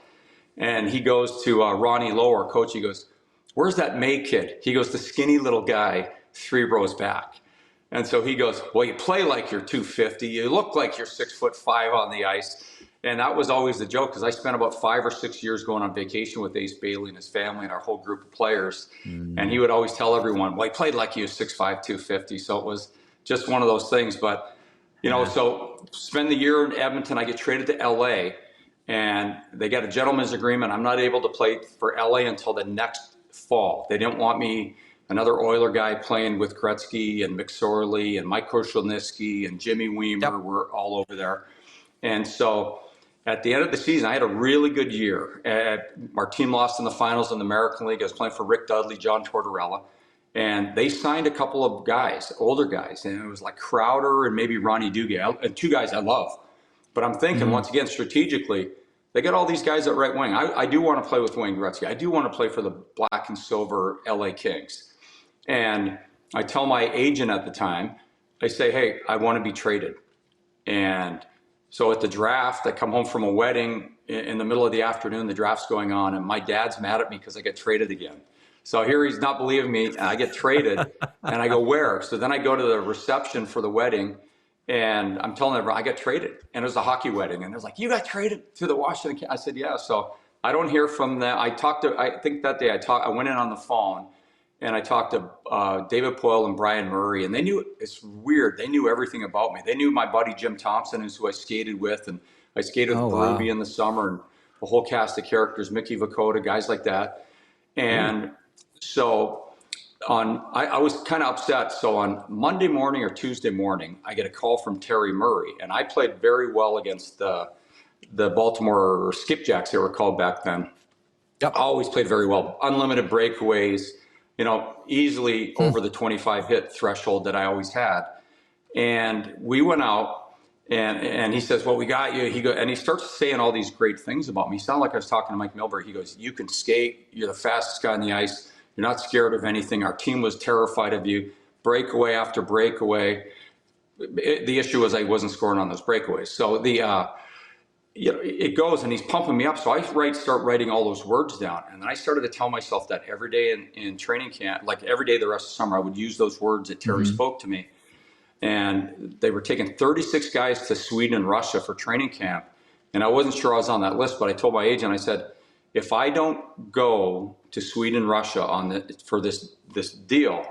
And he goes to Ronnie Lowe, our coach. He goes, where's that May kid? He goes, the skinny little guy 3 rows back. And so he goes, well, you play like you're 250. You look like you're 6'5" on the ice. And that was always the joke, because I spent about 5 or 6 years going on vacation with Ace Bailey and his family and our whole group of players. And he would always tell everyone, well, he played like he was 6'5", 250. So it was just one of those things. But, you know, so spend the year in Edmonton. I get traded to LA, and they got a gentleman's agreement. I'm not able to play for LA until the next fall. They didn't want me, another Oiler guy, playing with Gretzky and McSorley and Mike Koszalniski and Jimmy Weimer were all over there. And so at the end of the season, I had a really good year. Our team lost in the finals in the American League. I was playing for Rick Dudley, John Tortorella. And they signed a couple of guys, older guys. And it was like Crowder and maybe Ronnie Duguay, and 2 guys I love. But I'm thinking, once again, strategically, they got all these guys at right wing. I do want to play with Wayne Gretzky. I do want to play for the black and silver LA Kings. And I tell my agent at the time, I say, hey, I want to be traded. And so at the draft, I come home from a wedding in the middle of the afternoon, the draft's going on, and my dad's mad at me because I get traded again. So here he's not believing me, and I get traded, and I go, where? So then I go to the reception for the wedding, and I'm telling everyone I got traded. And it was a hockey wedding, and they're like, you got traded to the Washington? I said, yeah. So I don't hear from them. I think that day I went in on the phone, and I talked to David Poyle and Brian Murray, and they knew, it's weird, they knew everything about me. They knew my buddy Jim Thompson, who I skated with, and I skated with Ruby in the summer, and a whole cast of characters, Mickey Vukota, guys like that. And so I was kind of upset. So on Monday morning or Tuesday morning, I get a call from Terry Murray, and I played very well against the Baltimore Skipjacks, they were called back then. I always played very well, unlimited breakaways, you know, easily over the 25 hit threshold that I always had. And we went out, and he says, well, we got you. And he starts saying all these great things about me. He sounded like I was talking to Mike Milbury. He goes, you can skate. You're the fastest guy on the ice. You're not scared of anything. Our team was terrified of you. Breakaway after breakaway. The issue was I wasn't scoring on those breakaways. So it goes, and he's pumping me up. So I start writing all those words down. And then I started to tell myself that every day in training camp, like every day the rest of the summer, I would use those words that Terry spoke to me. And they were taking 36 guys to Sweden and Russia for training camp. And I wasn't sure I was on that list, but I told my agent, I said, if I don't go to Sweden and Russia for this deal,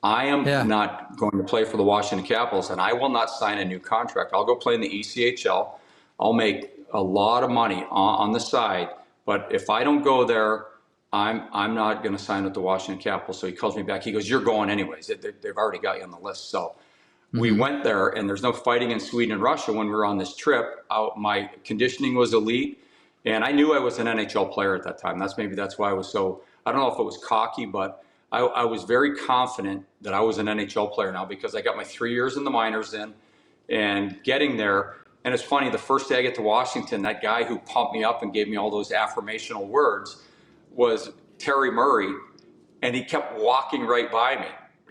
I am not going to play for the Washington Capitals, and I will not sign a new contract. I'll go play in the ECHL. I'll make a lot of money on the side, but if I don't go there, I'm not going to sign with the Washington Capitals. So he calls me back. He goes, you're going anyways. They've already got you on the list. So we went there, and there's no fighting in Sweden and Russia when we were on this trip. My conditioning was elite, and I knew I was an NHL player at that time. That's why I was so, I don't know if it was cocky, but I was very confident that I was an NHL player now because I got my 3 years in the minors in and getting there. And it's funny, the first day I get to Washington, that guy who pumped me up and gave me all those affirmational words was Terry Murray. And he kept walking right by me.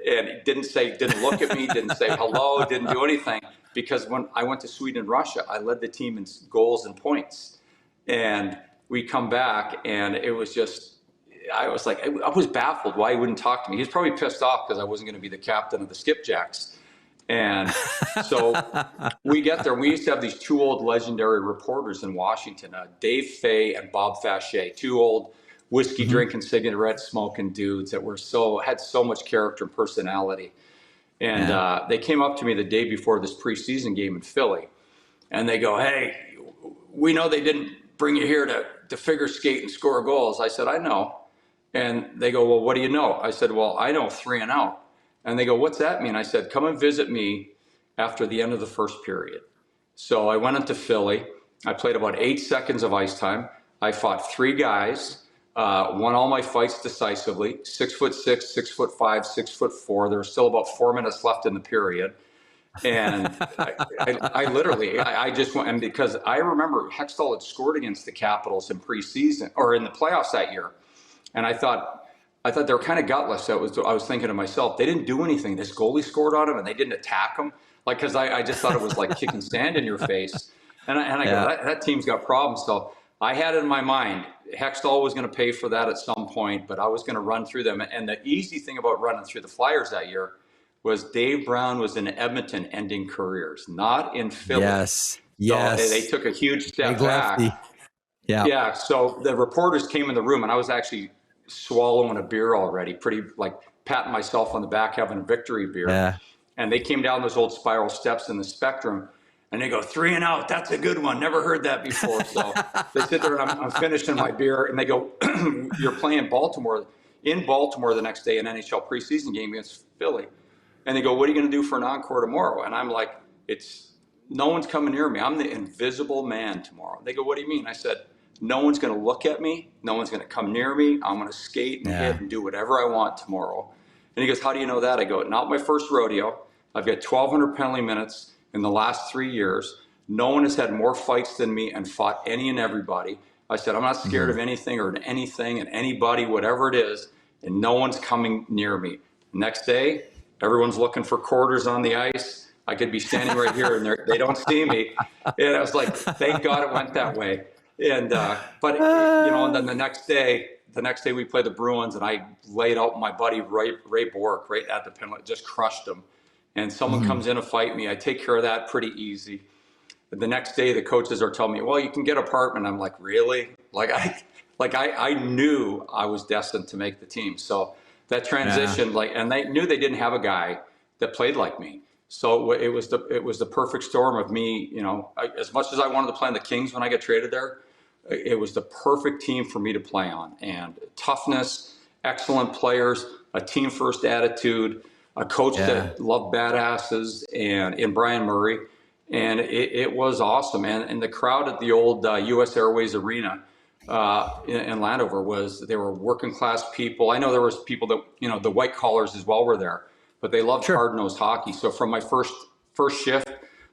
And he didn't look at me, didn't say hello, didn't do anything. Because when I went to Sweden and Russia, I led the team in goals and points. And we come back, and it was just, I was like, I was baffled why he wouldn't talk to me. He was probably pissed off because I wasn't going to be the captain of the Skipjacks. And so we get there. We used to have these two old legendary reporters in Washington, Dave Fay and Bob Fachet, two old whiskey drinking, cigarette smoking dudes that had so much character and personality. And they came up to me the day before this preseason game in Philly, and they go, "Hey, we know they didn't bring you here to figure skate and score goals." I said, "I know." And they go, "Well, what do you know?" I said, "Well, I know 3 and out." And they go, "What's that mean?" I said, "Come and visit me after the end of the first period." So I went into Philly. I played about 8 seconds of ice time. I fought 3 guys. Won all my fights decisively. 6'6", 6'5", 6'4". There was still about 4 minutes left in the period, and I literally just went. And because I remember Hextall had scored against the Capitals in preseason or in the playoffs that year, and I thought they were kind of gutless. I was thinking to myself, they didn't do anything. This goalie scored on him, and they didn't attack him. Because I just thought it was like kicking sand in your face, and I go, that team's got problems. So I had it in my mind, Hextall was going to pay for that at some point, but I was going to run through them. And the easy thing about running through the Flyers that year was Dave Brown was in Edmonton ending careers, not in Philly.
Yes.
So they took a huge step back. Yeah. So the reporters came in the room, and I was actually swallowing a beer already, pretty like patting myself on the back, having a victory beer.
Yeah.
And they came down those old spiral steps in the Spectrum, and they go, 3 and out. That's a good one. Never heard that before. So they sit there, and I'm finishing my beer, and they go, "You're playing Baltimore the next day, an NHL preseason game against Philly." And they go, "What are you going to do for an encore tomorrow?" And I'm like, no one's coming near me. I'm the invisible man tomorrow. They go, "What do you mean?" I said, "No one's going to look at me. No one's going to come near me. I'm going to skate and hit and do whatever I want tomorrow." And he goes, "How do you know that?" I go, "Not my first rodeo. I've got 1,200 penalty minutes in the last 3 years. No one has had more fights than me and fought any and everybody." I said, "I'm not scared of anything or anything and anybody, whatever it is, and no one's coming near me." Next day, everyone's looking for quarters on the ice. I could be standing right here, and they don't see me. And I was like, thank God it went that way. And and then the next day we played the Bruins, and I laid out my buddy Ray Bork right at the penalty, just crushed him. And someone comes in to fight me. I take care of that pretty easy. The next day, the coaches are telling me, "Well, you can get an apartment." I'm like, "Really?" I knew I was destined to make the team. So that transition, and they knew they didn't have a guy that played like me. So it was the perfect storm of me. As much as I wanted to play on the Kings when I got traded there, it was the perfect team for me to play on. And toughness, excellent players, a team first attitude, a coach that loved badasses, and in Brian Murray. And it was awesome. And the crowd at the old U.S. Airways Arena in Landover they were working class people. I know there was people that, the white collars as well were there, but they loved hard-nosed hockey. So from my first shift,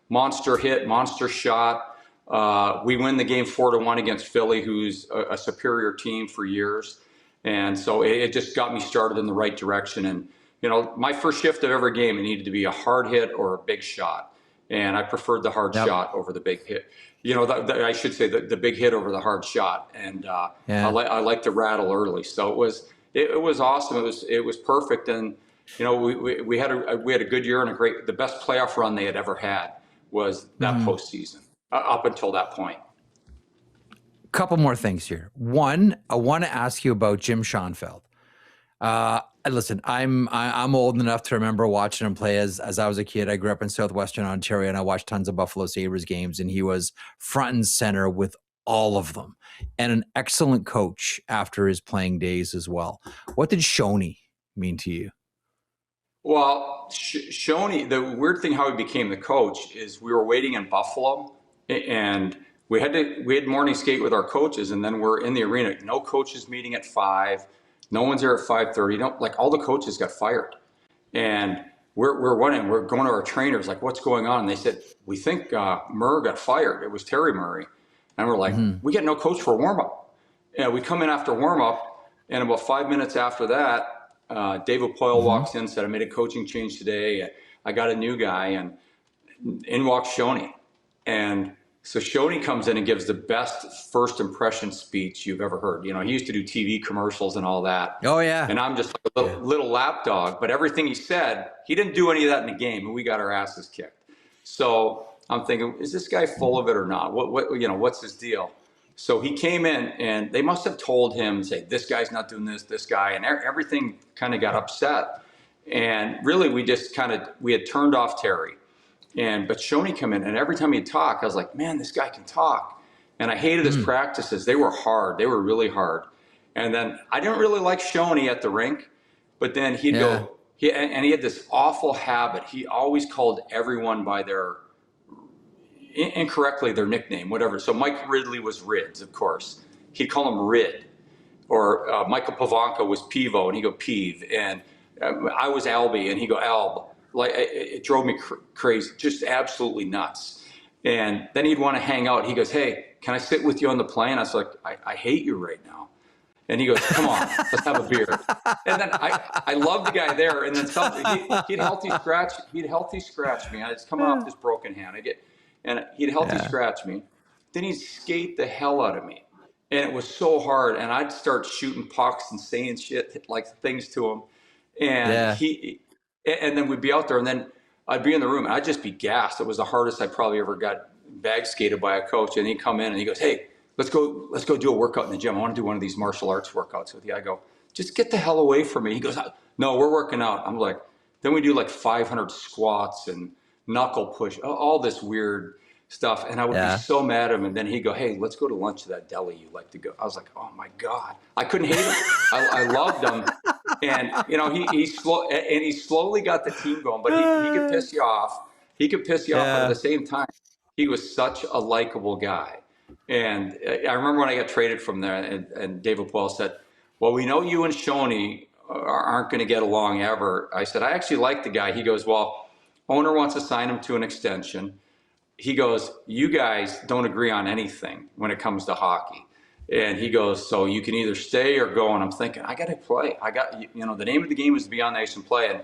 monster hit, monster shot. We win the game 4-1 against Philly, who's a superior team for years. And so it just got me started in the right direction. And, my first shift of every game, it needed to be a hard hit or a big shot. And I preferred the hard shot over the big hit. I should say the big hit over the hard shot. And I like to rattle early. So it was awesome. It was perfect. And we had a good year and the best playoff run they had ever had was that postseason up until that point.
Couple more things here. One, I want to ask you about Jim Schoenfeld. Listen, I'm old enough to remember watching him play as I was a kid. I grew up in Southwestern Ontario, and I watched tons of Buffalo Sabres games, and he was front and center with all of them, and an excellent coach after his playing days as well. What did Shoney mean to you?
Well, Shoney, the weird thing how he became the coach is we were waiting in Buffalo, and we had morning skate with our coaches, and then we're in the arena. No coaches meeting at 5. No one's there at 5:30. Like all the coaches got fired. And we're going to our trainers, like, what's going on? And they said, we think Murr got fired. It was Terry Murray. And we're like, we get no coach for warm-up. Yeah, we come in after warm-up, and about 5 minutes after that, David Poyle walks in, said, I made a coaching change today. I got a new guy, and in walks Shoney. And so Shoney comes in and gives the best first impression speech you've ever heard. You know, he used to do TV commercials and all that.
Oh, yeah.
And I'm just like a little lapdog. But everything he said, he didn't do any of that in the game, and we got our asses kicked. So I'm thinking, is this guy full of it or not? What's his deal? So he came in, and they must have told him, say, this guy's not doing this guy, and everything kind of got upset. And really, we had turned off Terry. But Shoney come in, and every time he'd talk, I was like, man, this guy can talk. And I hated his practices. They were hard. They were really hard. And then I didn't really like Shoney at the rink, but then he'd go, he had this awful habit. He always called everyone by incorrectly their nickname, whatever. So Mike Ridley was Rids, of course. He'd call him Rid. Or Michael Pavanka was Pivo, and he'd go Peeve. And I was Albie, and he'd go Alb. Like, it drove me crazy, just absolutely nuts. And then he'd want to hang out. He goes, hey, can I sit with you on the plane? I was like, I hate you right now. And he goes, come on, let's have a beer. And then I loved the guy there. And then he'd healthy scratch me. I was coming off this broken hand. He'd healthy scratch me. Then he'd skate the hell out of me. And it was so hard. And I'd start shooting pucks and saying shit, like things to him. And and then we'd be out there, and then I'd be in the room, and I'd just be gassed. It was the hardest I probably ever got bag skated by a coach. And he'd come in, and he goes, hey, let's go do a workout in the gym. I want to do one of these martial arts workouts with you. I go, just get the hell away from me. He goes, no, we're working out. I'm like, then we do like 500 squats and knuckle push, all this weird stuff. And I would be so mad at him. And then he'd go, hey, let's go to lunch to that deli you like to go. I was like, oh my God. I couldn't hate him. I loved him. And, he slowly got the team going, but he could piss you off. He could piss you off, but at the same time, he was such a likable guy. And I remember when I got traded from there, and David Poyle said, well, we know you and Shoney aren't going to get along ever. I said, I actually like the guy. He goes, well, owner wants to sign him to an extension. He goes, you guys don't agree on anything when it comes to hockey. And he goes, so you can either stay or go. And I'm thinking, I got to play. The name of the game is to be on the ice and play.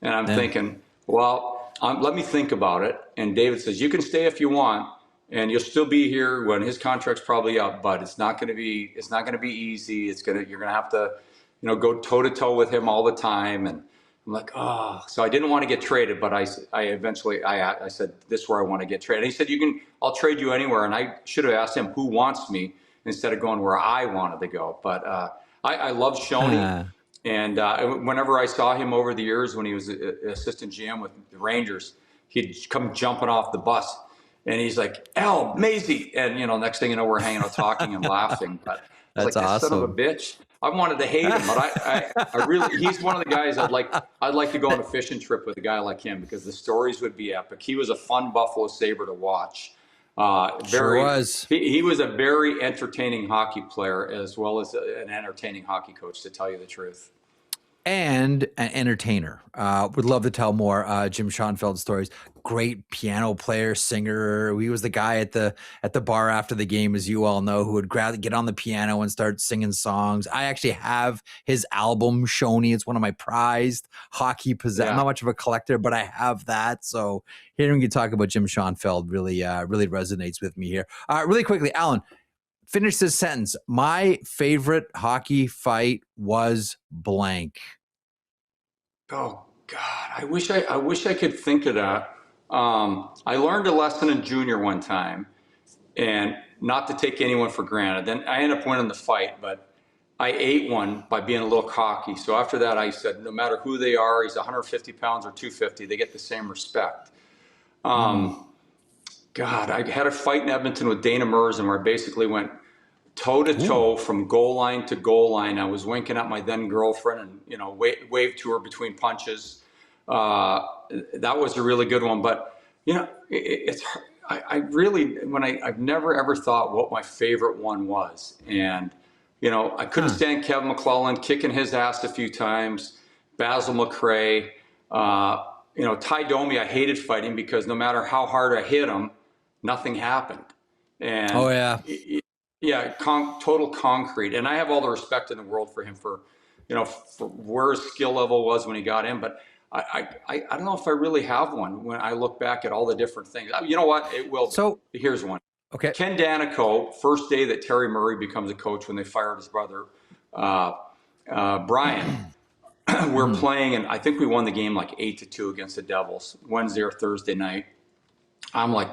And I'm thinking, well, let me think about it. And David says, you can stay if you want, and you'll still be here when his contract's probably up, but it's not going to be easy. You're going to have to, go toe to toe with him all the time. And I'm like, oh, so I didn't want to get traded, but I eventually said, this is where I want to get traded. And he said, I'll trade you anywhere. And I should have asked him who wants me instead of going where I wanted to go. But I love Shoney. And whenever I saw him over the years when he was assistant GM with the Rangers, he'd come jumping off the bus. And he's like, Al, Maisie. And, next thing you know, we're hanging out talking and laughing. But
that's
like,
awesome.
Son of a bitch. I wanted to hate him, but I really, he's one of the guys I'd like to go on a fishing trip with a guy like him, because the stories would be epic. He was a fun Buffalo Sabre to watch.
Sure was.
He was a very entertaining hockey player, as well as an entertaining hockey coach, to tell you the truth.
And an entertainer. Would love to tell more Jim Schoenfeld stories. Great piano player, singer. He was the guy at the bar after the game, as you all know, who would get on the piano and start singing songs. I actually have his album, Shoney. It's one of my prized hockey possessions. I'm not much of a collector, but I have that. So hearing you talk about Jim Schoenfeld really resonates with me here. Really quickly, Alan, finish this sentence. My favorite hockey fight was blank.
Oh God, I wish I could think of that. I learned a lesson in junior one time, and not to take anyone for granted. Then I ended up winning the fight, but I ate one by being a little cocky. So after that, I said, no matter who they are, he's 150 pounds or 250, they get the same respect. God, I had a fight in Edmonton with Dana Merzen where I basically went toe to toe from goal line to goal line. I was winking at my then girlfriend and, waved to her between punches. That was a really good one, but I've never ever thought what my favorite one was. And I couldn't stand Kevin McCelland, kicking his ass a few times. Basil McRae, Ty Domi, I hated fighting because no matter how hard I hit him, nothing happened. And total concrete. And I have all the respect in the world for him for where his skill level was when he got in. But I don't know if I really have one when I look back at all the different things. You know what? It will. So here's one.
Okay.
Ken Danico, first day that Terry Murray becomes a coach when they fired his brother, Brian. We're playing, and I think we won the game like 8-2 against the Devils, Wednesday or Thursday night. I'm like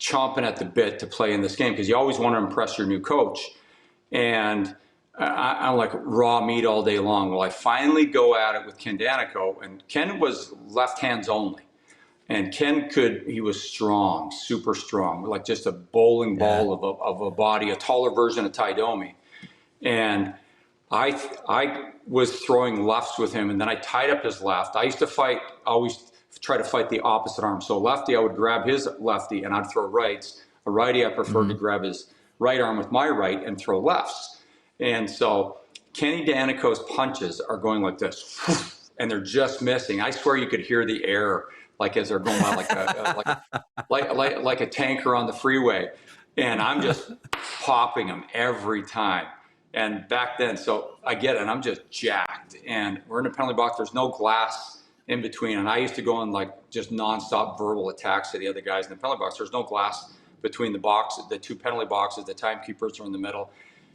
chomping at the bit to play in this game because you always want to impress your new coach. And I'm like raw meat all day long. Well, I finally go at it with Ken Danico, and Ken was left hands only. And Ken he was strong, super strong, like just a bowling ball of a body, a taller version of Ty Domi. And I was throwing lefts with him, and then I tied up his left. I used to always try to fight the opposite arm. So lefty, I would grab his lefty, and I'd throw rights. A righty, I preferred to grab his right arm with my right and throw lefts. And so Kenny Danico's punches are going like this, and they're just missing. I swear you could hear the air like as they're going by like a tanker on the freeway. And I'm just popping them every time. And back then, so I get it, and I'm just jacked. And we're in a penalty box. There's no glass in between. And I used to go on like just nonstop verbal attacks to the other guys in the penalty box. There's no glass between the two penalty boxes. The timekeepers are in the middle.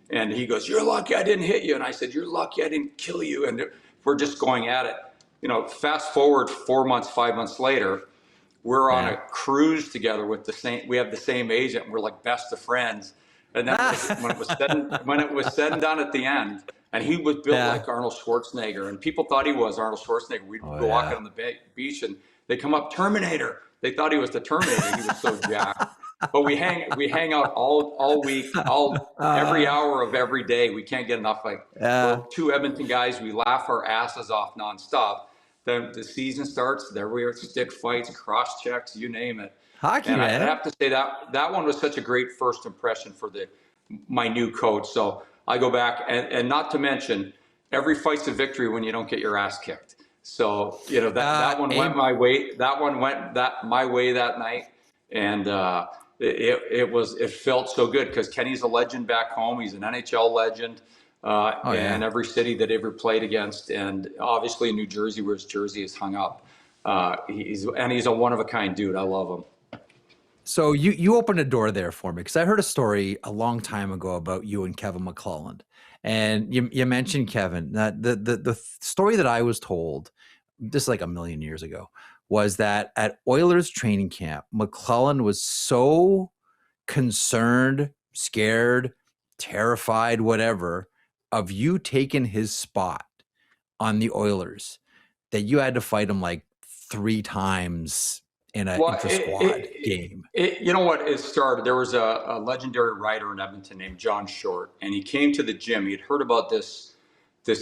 And he goes, "You're lucky I didn't hit you." And I said, "You're lucky I didn't kill you." And we're just going at it. Fast forward 5 months later, we're on a cruise together with we have the same agent. We're like best of friends. And that was, when it was said and done at the end, and he was built like Arnold Schwarzenegger, and people thought he was Arnold Schwarzenegger. We'd go walking on the beach, and they come up, "Terminator." They thought he was the Terminator. He was so jacked. But we hang out all week, every hour of every day. We can't get enough. We're two Edmonton guys. We laugh our asses off nonstop. Then the season starts. There we are, stick fights, cross checks, you name it.
Hockey,
and
man.
I have to say that one was such a great first impression for my new coach. So I go back, and not to mention, every fight's a victory when you don't get your ass kicked. So that one went my way. That one went my way that night, and it felt so good because Kenny's a legend back home. He's an NHL legend. In every city that he ever played against, and obviously in New Jersey, where his jersey is hung up. He's a one-of-a-kind dude. I love him.
So you opened a door there for me, because I heard a story a long time ago about you and Kevin McCelland, and you mentioned Kevin. The story that I was told, this is like a million years ago, was that at Oilers training camp, McCelland was so concerned, scared, terrified, whatever, of you taking his spot on the Oilers, that you had to fight him like 3 times in an intra-squad game.
You know what? It started. There was a legendary writer in Edmonton named John Short, and he came to the gym. He'd heard about this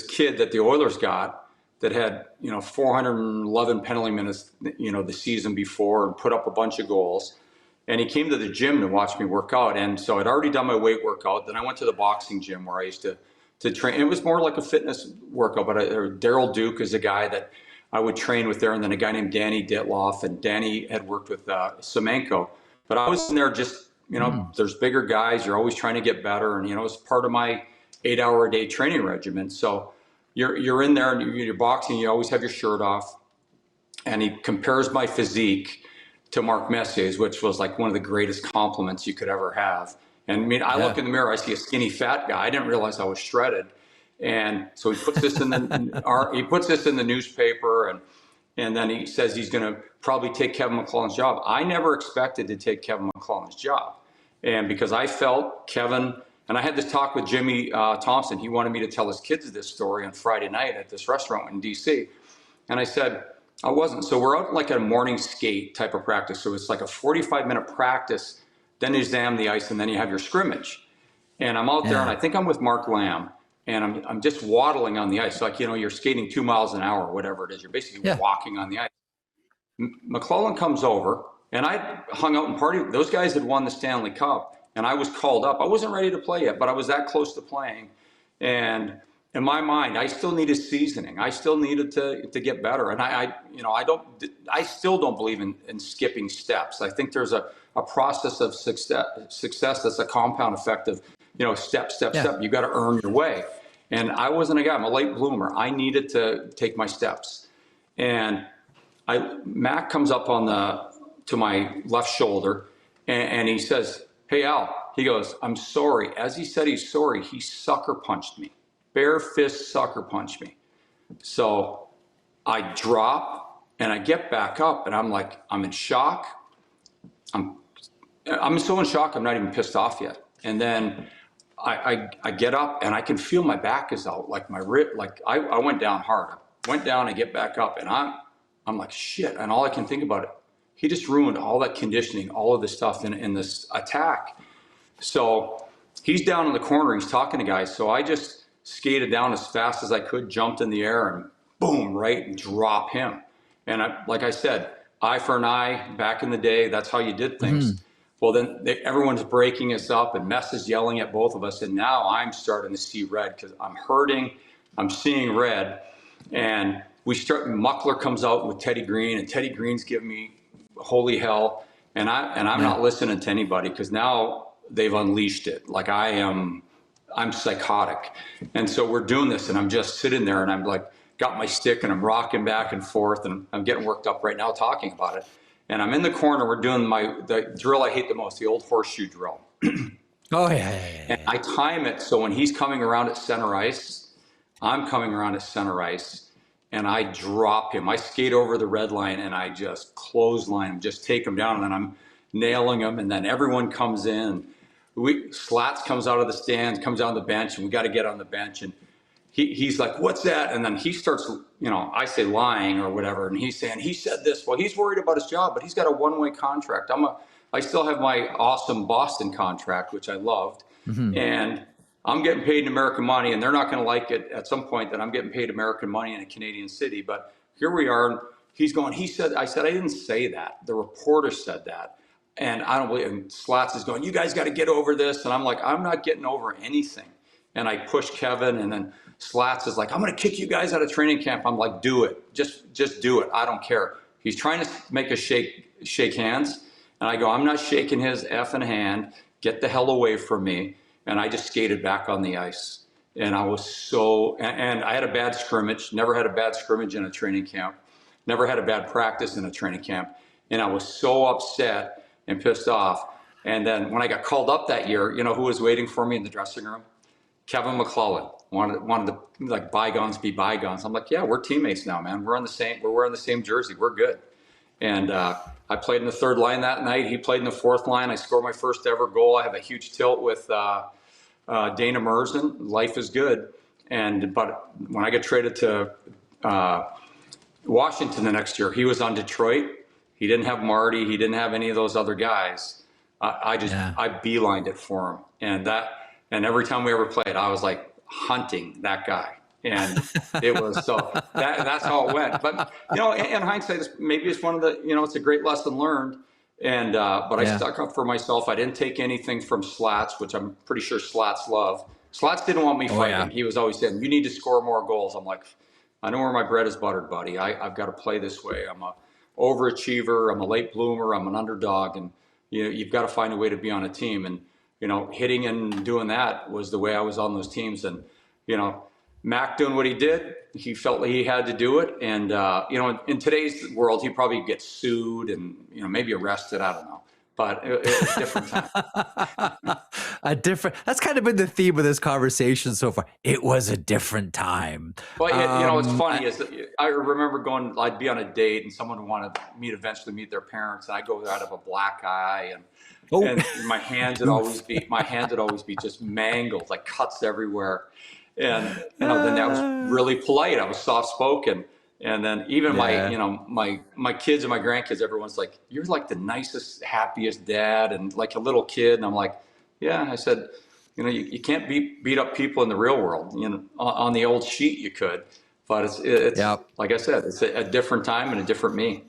kid that the Oilers got that had 411 penalty minutes the season before, and put up a bunch of goals. And he came to the gym to watch me work out. And so I'd already done my weight workout. Then I went to the boxing gym where I used to train. It was more like a fitness workout, but Daryl Duke is a guy that I would train with there, and then a guy named Danny Ditloff, and Danny had worked with Semenko. But I was in there just, there's bigger guys. You're always trying to get better, and it's part of my 8-hour-a-day training regimen. So you're in there and you're boxing. You always have your shirt off, and he compares my physique to Mark Messier's, which was like one of the greatest compliments you could ever have. And I look in the mirror, I see a skinny fat guy. I didn't realize I was shredded. And so he puts this in the newspaper, and then he says he's going to probably take Kevin McCelland's job. I never expected to take Kevin McCelland's job, and because I felt Kevin, and I had this talk with Jimmy Thompson. He wanted me to tell his kids this story on Friday night at this restaurant in DC, and I said I wasn't. So we're out like at a morning skate type of practice. So it's like a 45-minute practice. Then you examine the ice, and then you have your scrimmage. And I'm out there, and I think I'm with Mark Lamb. And I'm just waddling on the ice. Like, you're skating 2 miles an hour, whatever it is. You're basically walking on the ice. McCelland comes over, and I hung out and partied. Those guys had won the Stanley Cup, and I was called up. I wasn't ready to play yet, but I was that close to playing. And in my mind, I still needed seasoning. I still needed to get better. And I still don't believe in skipping steps. I think there's a process of success that's a compound effect of, step. You got to earn your way. And I wasn't a guy, I'm a late bloomer. I needed to take my steps. And Mac comes up to my left shoulder and he says, "Hey, Al," he goes, "I'm sorry." As he said he's sorry, he sucker punched me. Bare fist sucker punched me. So I drop and I get back up and I'm in shock. I'm so in shock, I'm not even pissed off yet. And then I get up and I can feel my back is out, like my rib, like I went down hard. I went down, I get back up and I'm like, shit. And all I can think about it, he just ruined all that conditioning, all of this stuff in this attack. So he's down in the corner, he's talking to guys. So I just skated down as fast as I could, jumped in the air and boom, right, and drop him. And like I said, eye for an eye, back in the day, that's how you did things. Mm-hmm. Well, then everyone's breaking us up and Mess is yelling at both of us. And now I'm starting to see red because I'm hurting. I'm seeing red. And Muckler comes out with Teddy Green, and Teddy Green's giving me holy hell. And I'm not listening to anybody because now they've unleashed it. Like I'm psychotic. And so we're doing this and I'm just sitting there and I'm like, got my stick and I'm rocking back and forth and I'm getting worked up right now talking about it. And I'm in the corner, we're doing the drill I hate the most, the old horseshoe drill.
Oh, yeah.
And I time it so when he's coming around at center ice, I'm coming around at center ice, and I drop him. I skate over the red line, and I just clothesline him, just take him down, and then I'm nailing him, and then everyone comes in. Slats comes out of the stands, comes on the bench, and we got to get on the bench, and he's like, "What's that?" And then he starts, I say lying or whatever, and he's saying, he said this. Well, he's worried about his job, but he's got a one-way contract. I still have my awesome Boston contract, which I loved, and I'm getting paid in American money, and they're not going to like it at some point that I'm getting paid American money in a Canadian city. But here we are, and he's going, I said, I didn't say that. The reporter said that. And I don't believe, and Slats is going, you guys got to get over this. And I'm like, I'm not getting over anything. And I push Kevin, and then Slats is like, I'm going to kick you guys out of training camp. I'm like, do it. Just do it. I don't care. He's trying to make us shake hands. And I go, I'm not shaking his effing hand. Get the hell away from me. And I just skated back on the ice. And I was and I had a bad scrimmage, never had a bad scrimmage in a training camp, never had a bad practice in a training camp. And I was so upset and pissed off. And then when I got called up that year, you know who was waiting for me in the dressing room? Kevin McCelland wanted to like bygones be bygones. I'm like, yeah, we're teammates now, man. We're wearing the same jersey. We're good. And I played in the third line that night. He played in the fourth line. I scored my first ever goal. I have a huge tilt with Dana Merzen. Life is good. But when I got traded to Washington the next year, he was on Detroit. He didn't have Marty. He didn't have any of those other guys. I beelined it for him. And every time we ever played, I was like hunting that guy. And it was that's how it went. But, in hindsight, maybe it's one of the, it's a great lesson learned. And, but I stuck up for myself. I didn't take anything from Slats, which I'm pretty sure Slats loved. Slats didn't want me fighting. Yeah. He was always saying, you need to score more goals. I'm like, I know where my bread is buttered, buddy. I've got to play this way. I'm a overachiever. I'm a late bloomer. I'm an underdog. And, you've got to find a way to be on a team. And, hitting and doing that was the way I was on those teams. And, Mac doing what he did, he felt like he had to do it. And, in today's world, he probably gets sued and, maybe arrested. I don't know. But it was a different time.
That's kind of been the theme of this conversation so far. It was a different time.
But, what's funny is that I remember I'd be on a date and someone wanted me to eventually meet their parents. And I go out of a black eye and my hands would always be just mangled, like cuts everywhere. And then that was really polite. I was soft spoken. And then even my kids and my grandkids, everyone's like, you're like the nicest, happiest dad, and like a little kid. And I'm like, yeah. I said, you can't beat up people in the real world. On the old sheet you could, but it's like I said, it's a different time and a different me.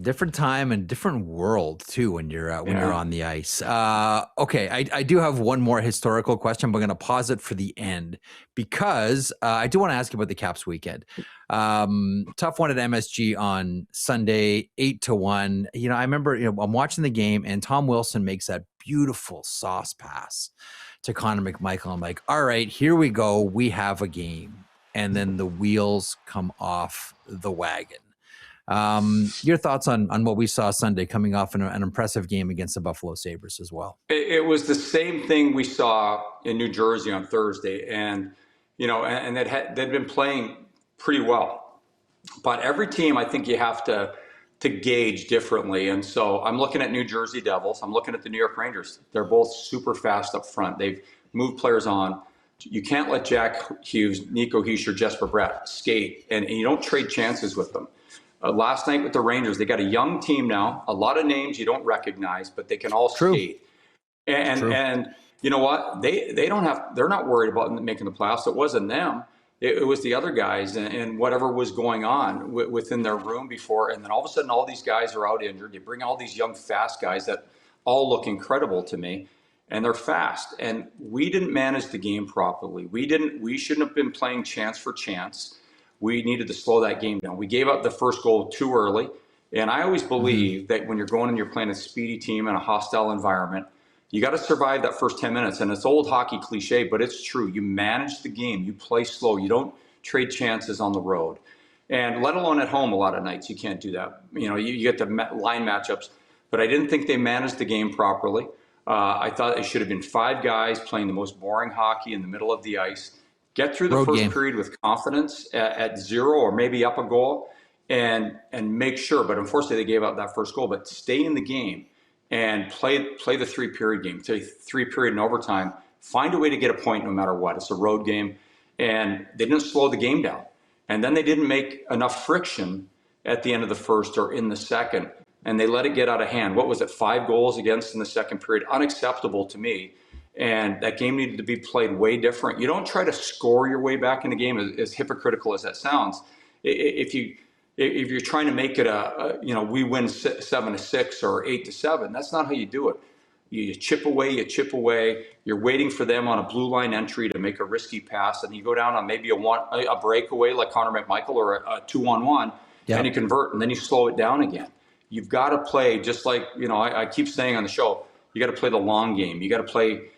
Different time and different world too when you're on the ice. Okay, I do have one more historical question, but I'm going to pause it for the end because I do want to ask you about the Caps weekend. Tough one at MSG on Sunday, 8-1. I remember I'm watching the game and Tom Wilson makes that beautiful sauce pass to Connor McMichael. I'm like, all right, here we go. We have a game, and then the wheels come off the wagon. Your thoughts on what we saw Sunday, coming off an impressive game against the Buffalo Sabres as well?
It was the same thing we saw in New Jersey on Thursday, and they'd been playing pretty well. But every team, I think you have to gauge differently. And so I'm looking at New Jersey Devils. I'm looking at the New York Rangers. They're both super fast up front. They've moved players on. You can't let Jack Hughes, Nico Hischier, Jesper Bratt skate, and you don't trade chances with them. Last night with the Rangers, they got a young team now, a lot of names you don't recognize, but they can all skate. And you know what? They're not worried about making the playoffs. It wasn't them. It was the other guys and whatever was going on within their room before. And then all of a sudden, all these guys are out injured. You bring all these young, fast guys that all look incredible to me, and they're fast. And we didn't manage the game properly. We shouldn't have been playing chance for chance. We needed to slow that game down. We gave up the first goal too early. And I always believe that when you're going and you're playing a speedy team in a hostile environment, you got to survive that first 10 minutes. And it's old hockey cliche, but it's true. You manage the game. You play slow. You don't trade chances on the road. And let alone at home, a lot of nights, you can't do that. You get the line matchups. But I didn't think they managed the game properly. I thought it should have been 5 guys playing the most boring hockey in the middle of the ice. Get through the first period with confidence at 0 or maybe up a goal and make sure. But unfortunately, they gave up that first goal. But stay in the game and play the 3-period game, 3-period and overtime. Find a way to get a point no matter what. It's a road game. And they didn't slow the game down. And then they didn't make enough friction at the end of the first or in the second. And they let it get out of hand. What was it, 5 goals against in the second period? Unacceptable to me. And that game needed to be played way different. You don't try to score your way back in the game, as hypocritical as that sounds. If you're trying to make it we win 7-6 or 8-7, that's not how you do it. You chip away. You're waiting for them on a blue line entry to make a risky pass, and you go down on maybe a breakaway like Connor McMichael or a 2-on-1, and you convert, and then you slow it down again. You've got to play just like I keep saying on the show. You got to play the long game. You got to play.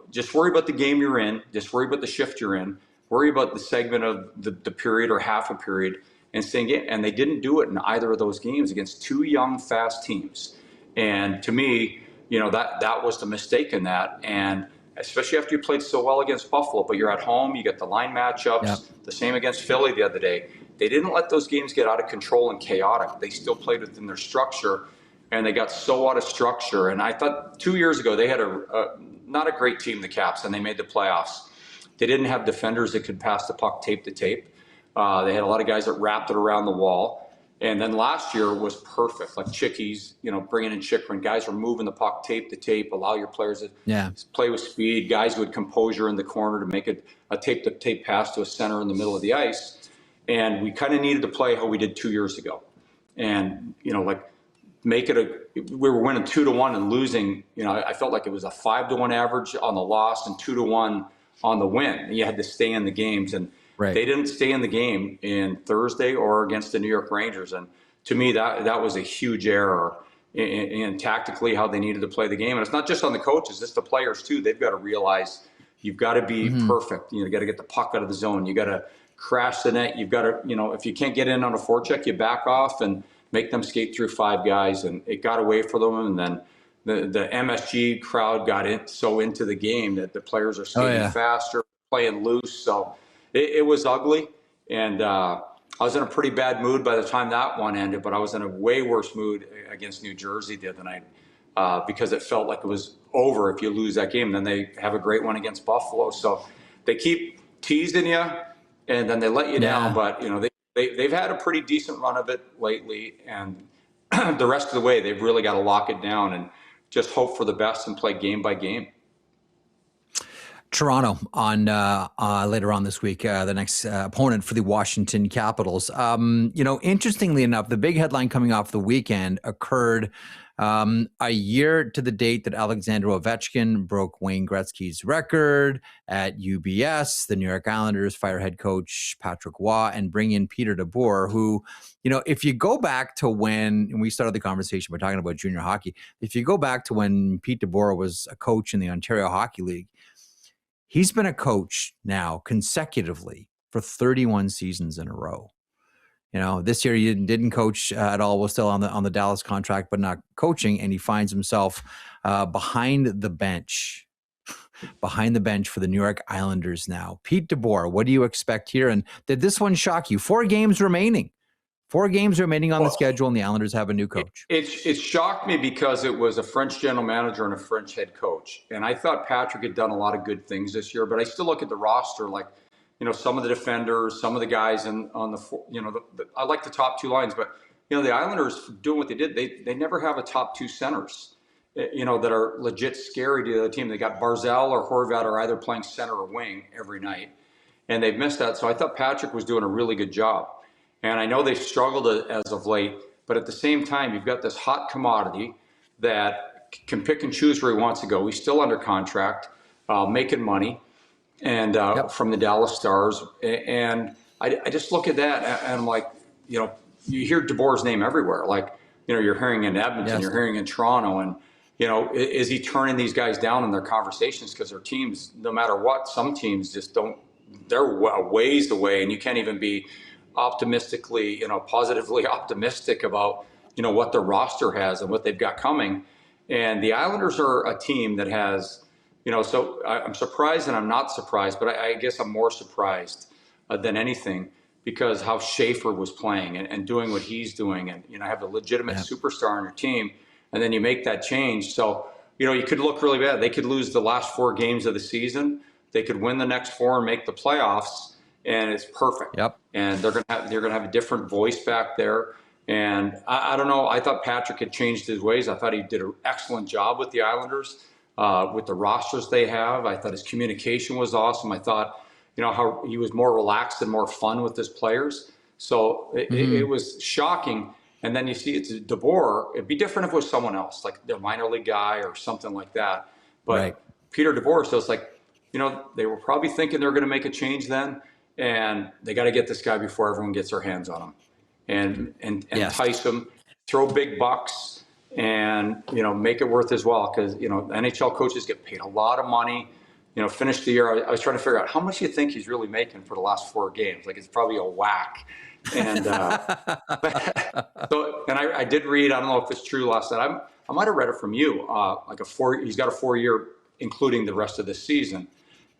Just worry about the game you're in. Just worry about the shift you're in. Worry about the segment of the period or half a period and staying in. And they didn't do it in either of those games against 2 young, fast teams. And to me, that was the mistake in that. And especially after you played so well against Buffalo, but you're at home, you get the line matchups, the same against Philly the other day. They didn't let those games get out of control and chaotic. They still played within their structure, and they got so out of structure. And I thought 2 years ago they had not a great team, the Caps, and they made the playoffs. They didn't have defenders that could pass the puck tape to tape. They had a lot of guys that wrapped it around the wall. And then last year was perfect, like Chickies, bringing in Chikrin. Guys were moving the puck tape to tape, allow your players to play with speed. Guys who had composure in the corner to make it a tape-to-tape pass to a center in the middle of the ice. And we kind of needed to play how we did 2 years ago. And, make it we were winning 2-1 and losing. I felt like it was a 5-1 average on the loss and 2-1 on the win. And you had to stay in the games, and they didn't stay in the game in Thursday or against the New York Rangers. And to me, that was a huge error in tactically how they needed to play the game. And it's not just on the coaches; it's the players too. They've got to realize you've got to be perfect. You got to get the puck out of the zone. You got to crash the net. You've got to, if you can't get in on a forecheck, you back off and make them skate through 5 guys. And it got away from them. And then the MSG crowd got so into the game that the players are skating faster, playing loose. So it was ugly. And I was in a pretty bad mood by the time that one ended, but I was in a way worse mood against New Jersey the other night because it felt like it was over if you lose that game. Then they have a great one against Buffalo. So they keep teasing you, and then they let you down. But, they've had a pretty decent run of it lately. And the rest of the way, they've really got to lock it down and just hope for the best and play game by game.
Toronto on later on this week, the next opponent for the Washington Capitals. Interestingly enough, the big headline coming off the weekend occurred a year to the date that Alexander Ovechkin broke Wayne Gretzky's record at UBS. The New York Islanders fire head coach Patrick Roy and bring in Peter DeBoer, who, if you go back to when we started the conversation by talking about junior hockey, if you go back to when Pete DeBoer was a coach in the Ontario Hockey League, he's been a coach now consecutively for 31 seasons in a row. This year he didn't coach at all. Was still on the Dallas contract, but not coaching, and he finds himself behind the bench for the New York Islanders now. Pete DeBoer, what do you expect here? And did this one shock you? 4 games remaining on the schedule, and the Islanders have a new coach.
It shocked me because it was a French general manager and a French head coach. And I thought Patrick had done a lot of good things this year, but I still look at the roster, like, some of the defenders, some of the guys on the I like the top 2 lines, but, the Islanders doing what they did, they never have a top 2 centers, that are legit scary to the other team. They got Barzal or Horvat are either playing center or wing every night, and they've missed that. So I thought Patrick was doing a really good job. And I know they've struggled as of late, but at the same time, you've got this hot commodity that can pick and choose where he wants to go. He's still under contract, making money, and from the Dallas Stars. And I just look at that, and I'm like, you hear DeBoer's name everywhere. Like, you're hearing in Edmonton, you're hearing in Toronto, and is he turning these guys down in their conversations because their teams, no matter what, some teams just don't. They're a ways away, and you can't even be optimistically, positively optimistic about, what the roster has and what they've got coming. And the Islanders are a team that has, so I'm surprised and I'm not surprised, but I guess I'm more surprised than anything because how Schaefer was playing and doing what he's doing. And, have a legitimate superstar on your team, and then you make that change. So, you could look really bad. They could lose the last 4 games of the season. They could win the next 4 and make the playoffs. And it's perfect. Yep. And they're gonna have a different voice back there. And I don't know. I thought Patrick had changed his ways. I thought he did an excellent job with the Islanders, with the rosters they have. I thought his communication was awesome. I thought, how he was more relaxed and more fun with his players. So it was shocking. And then you see it's DeBoer. It'd be different if it was someone else, like the minor league guy or something like that. But Peter DeBoer, so it's like, they were probably thinking they were going to make a change then. And they got to get this guy before everyone gets their hands on him, and entice him, throw big bucks, and make it worth his while. Because NHL coaches get paid a lot of money. Finish the year. I was trying to figure out how much you think he's really making for the last 4 games. Like, it's probably a whack. And I did read. I don't know if it's true. Last night I might have read it from you. He's got a 4-year, including the rest of this season.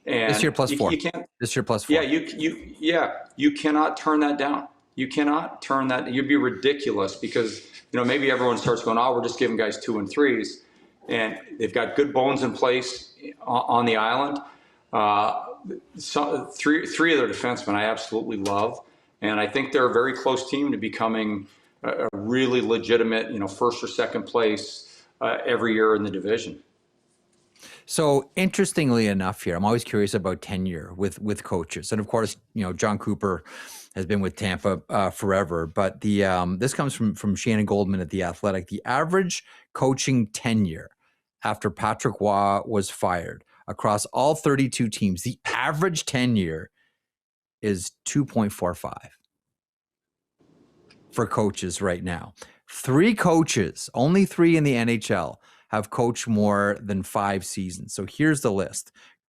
And
this year plus 4. You can't. This year plus 4.
Yeah, you cannot turn that down. You cannot turn that. You'd be ridiculous because maybe everyone starts going, we're just giving guys 2 and 3s, and they've got good bones in place on the island. 3 of their defensemen I absolutely love, and I think they're a very close team to becoming a really legitimate, first or second place every year in the division.
So interestingly enough here, I'm always curious about tenure with coaches. And of course, John Cooper has been with Tampa forever, but this comes from Shannon Goldman at The Athletic. The average coaching tenure after Patrick Roy was fired across all 32 teams, the average tenure is 2.45 for coaches right now. 3 coaches, only 3 in the NHL, have coached more than 5 seasons. So here's the list.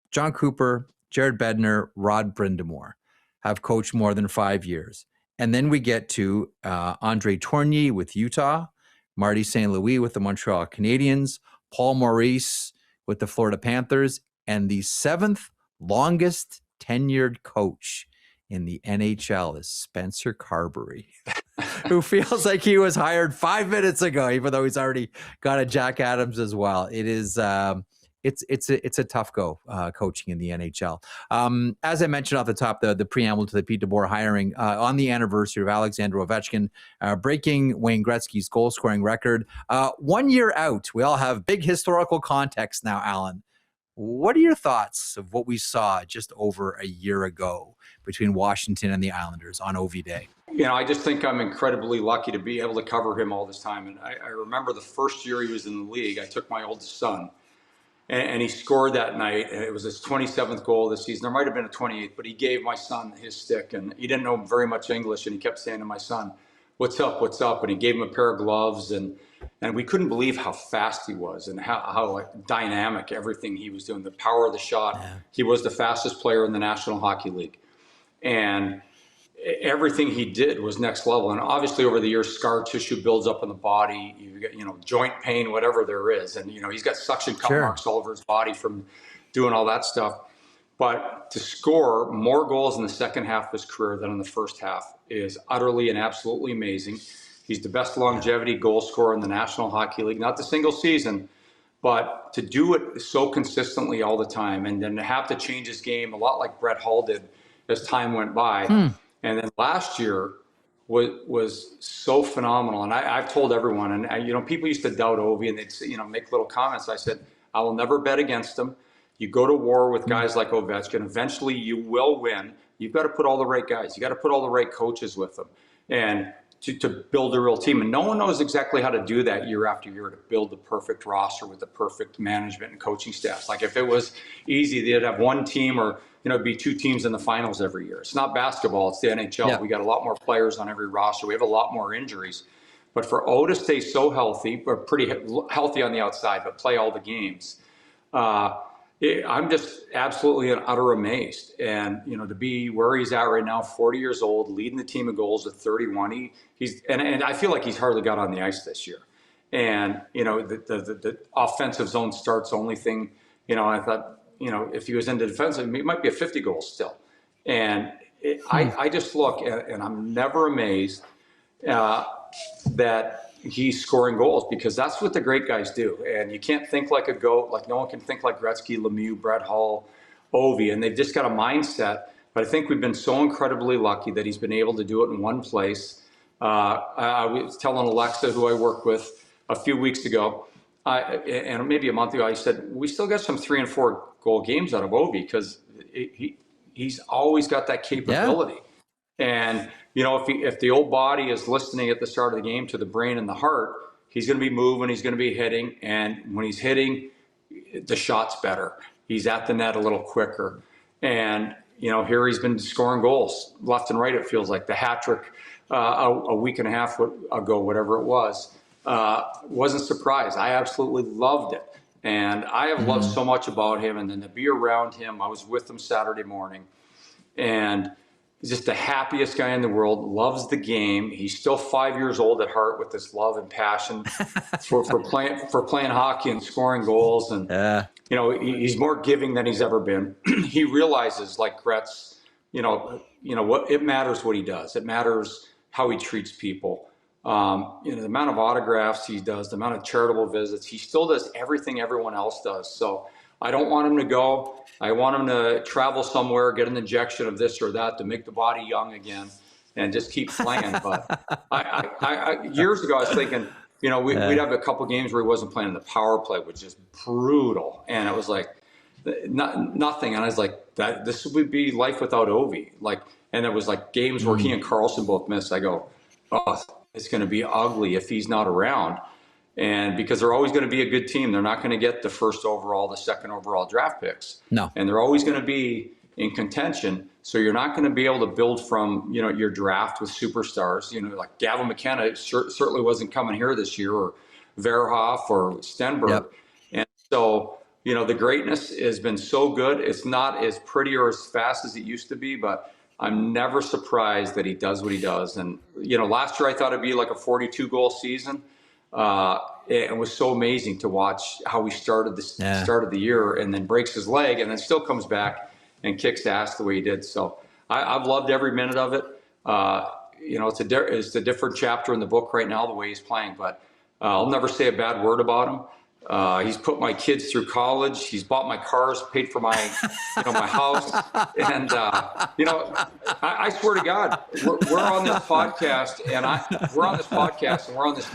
John Cooper, Jared Bednar, Rod Brind'Amour have coached more than 5 years. And then we get to Andre Tourigny with Utah, Marty St. Louis with the Montreal Canadiens, Paul Maurice with the Florida Panthers, and the 7th longest tenured coach in the NHL is Spencer Carberry, who feels like he was hired 5 minutes ago, even though he's already got a Jack Adams as well. It is it's a tough go coaching in the NHL. As I mentioned off the top, the preamble to the Pete DeBoer hiring on the anniversary of Alexander Ovechkin breaking Wayne Gretzky's goal scoring record. 1 year out, we all have big historical context now, Alan. What are your thoughts of what we saw just over a year ago between Washington and the Islanders on Ovi Day?
I just think I'm incredibly lucky to be able to cover him all this time. And I remember the first year he was in the league, I took my oldest son, and he scored that night. And it was his 27th goal this season. There might have been a 28th, but he gave my son his stick, and he didn't know very much English. And he kept saying to my son, "What's up? What's up?" And he gave him a pair of gloves, and we couldn't believe how fast he was and how dynamic everything he was doing, the power of the shot. Yeah. He was the fastest player in the National Hockey League. And everything he did was next level. And obviously over the years, scar tissue builds up in the body. You get, joint pain, whatever there is. And, he's got suction cut marks all over his body from doing all that stuff. But to score more goals in the second half of his career than in the first half is utterly and absolutely amazing. He's the best longevity goal scorer in the National Hockey League, not the single season, but to do it so consistently all the time, and then to have to change his game a lot like Brett Hull did as time went by. And then last year was so phenomenal. And I've told everyone, and people used to doubt Ovi, and they'd make little comments. I said, I will never bet against him. You go to war with guys like Ovechkin. Eventually, you will win. You've got to put all the right guys. You got to put all the right coaches with them, and to build a real team. And no one knows exactly how to do that year after year, to build the perfect roster with the perfect management and coaching staffs. Like if it was easy, they'd have one team, or it'd be two teams in the finals every year. It's not basketball, it's the NHL. Yeah. We got a lot more players on every roster. We have a lot more injuries. But for O to stay so healthy, but pretty healthy on the outside, but play all the games, I'm just absolutely and utter amazed. And, to be where he's at right now, 40 years old, leading the team in goals at 31, and I feel like he's hardly got on the ice this year. And, the offensive zone starts only thing, I thought, if he was into defensive, it might be a 50 goals still. And I just look and I'm never amazed that he's scoring goals, because that's what the great guys do. And you can't think like a GOAT, like no one can think like Gretzky, Lemieux, Brett Hull, Ovi, and they've just got a mindset. But I think we've been so incredibly lucky that he's been able to do it in one place. I was telling Alexa, who I work with a few weeks ago, and maybe a month ago, I said, we still got some 3 and 4 goal games out of Ovi, because he's always got that capability. Yeah. And, if the old body is listening at the start of the game to the brain and the heart, he's going to be moving, he's going to be hitting. And when he's hitting, the shot's better. He's at the net a little quicker. And, here he's been scoring goals left and right, it feels like. The hat trick a week and a half ago, whatever it was, wasn't surprised. I absolutely loved it. And I have loved so much about him. And then to be around him, I was with him Saturday morning. And he's just the happiest guy in the world, loves the game. He's still 5 years old at heart with this love and passion for playing hockey and scoring goals. And, he's more giving than he's ever been. He realizes, like Gretz, what it matters what he does. It matters how he treats people. The amount of autographs he does, the amount of charitable visits, he still does everything everyone else does. So I don't want him to go. I want him to travel somewhere, get an injection of this or that to make the body young again, and just keep playing. But I years ago, I was thinking, we'd have a couple games where he wasn't playing. The power play was just brutal, and it was like nothing. And I was like, this would be life without Ovi. And it was like games where he and Carlson both missed. I go, oh, it's going to be ugly if he's not around. And because they're always going to be a good team, they're not going to get the first overall, the second overall draft picks. No. And they're always going to be in contention. So you're not going to be able to build from, your draft with superstars. Like Gavin McKenna certainly wasn't coming here this year, or Verhoff or Stenberg. Yep. And so, the greatness has been so good. It's not as pretty or as fast as it used to be, but I'm never surprised that he does what he does. And, last year I thought it'd be like a 42 goal season. It was so amazing to watch how he started the year, and then breaks his leg, and then still comes back and kicks ass the way he did. So I've loved every minute of it. It's a different chapter in the book right now, the way he's playing, but I'll never say a bad word about him. He's put my kids through college. He's bought my cars, paid for my, my house. And, I swear to God, we're on this podcast, and we're on this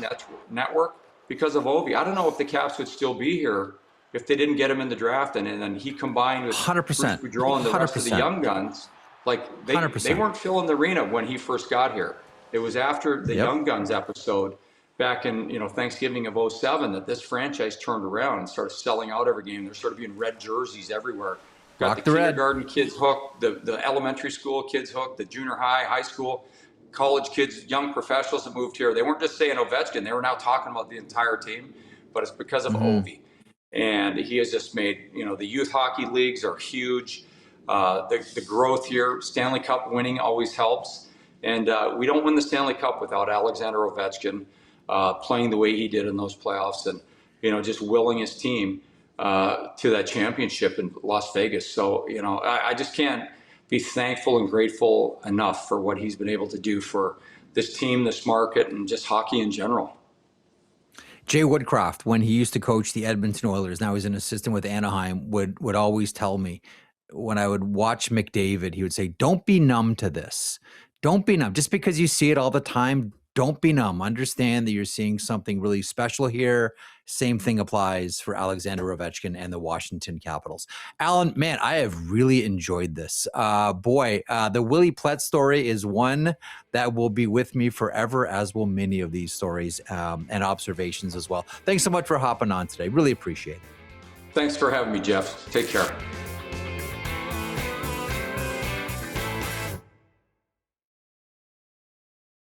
network because of Ovi. I don't know if the Caps would still be here if they didn't get him in the draft, and then he combined with
100%,
Bruce Boudreau and the rest of the young guns, like they weren't filling the arena when he first got here. It was after the Young Guns episode back in Thanksgiving of 2007 that this franchise turned around and started selling out every game. There started being red jerseys everywhere. Got the kindergarten kids hooked, the elementary school kids hooked, the junior high school, college kids, young professionals that moved here. They weren't just saying Ovechkin. They were now talking about the entire team, but it's because of Ovi. And he has just made, the youth hockey leagues are huge. The growth here, Stanley Cup winning always helps. And we don't win the Stanley Cup without Alexander Ovechkin playing the way he did in those playoffs and, just willing his team to that championship in Las Vegas. So, I just can't be thankful and grateful enough for what he's been able to do for this team, this market, and just hockey in general.
Jay Woodcroft, when he used to coach the Edmonton Oilers, now he's an assistant with Anaheim, would always tell me when I would watch McDavid, he would say, don't be numb to this. Don't be numb. Just because you see it all the time, don't be numb. Understand that you're seeing something really special here. Same thing applies for Alexander Ovechkin and the Washington Capitals. Alan, man, I have really enjoyed this. The Willi Plett story is one that will be with me forever, as will many of these stories and observations as well. Thanks so much for hopping on today. Really appreciate it.
Thanks for having me, Jeff. Take care.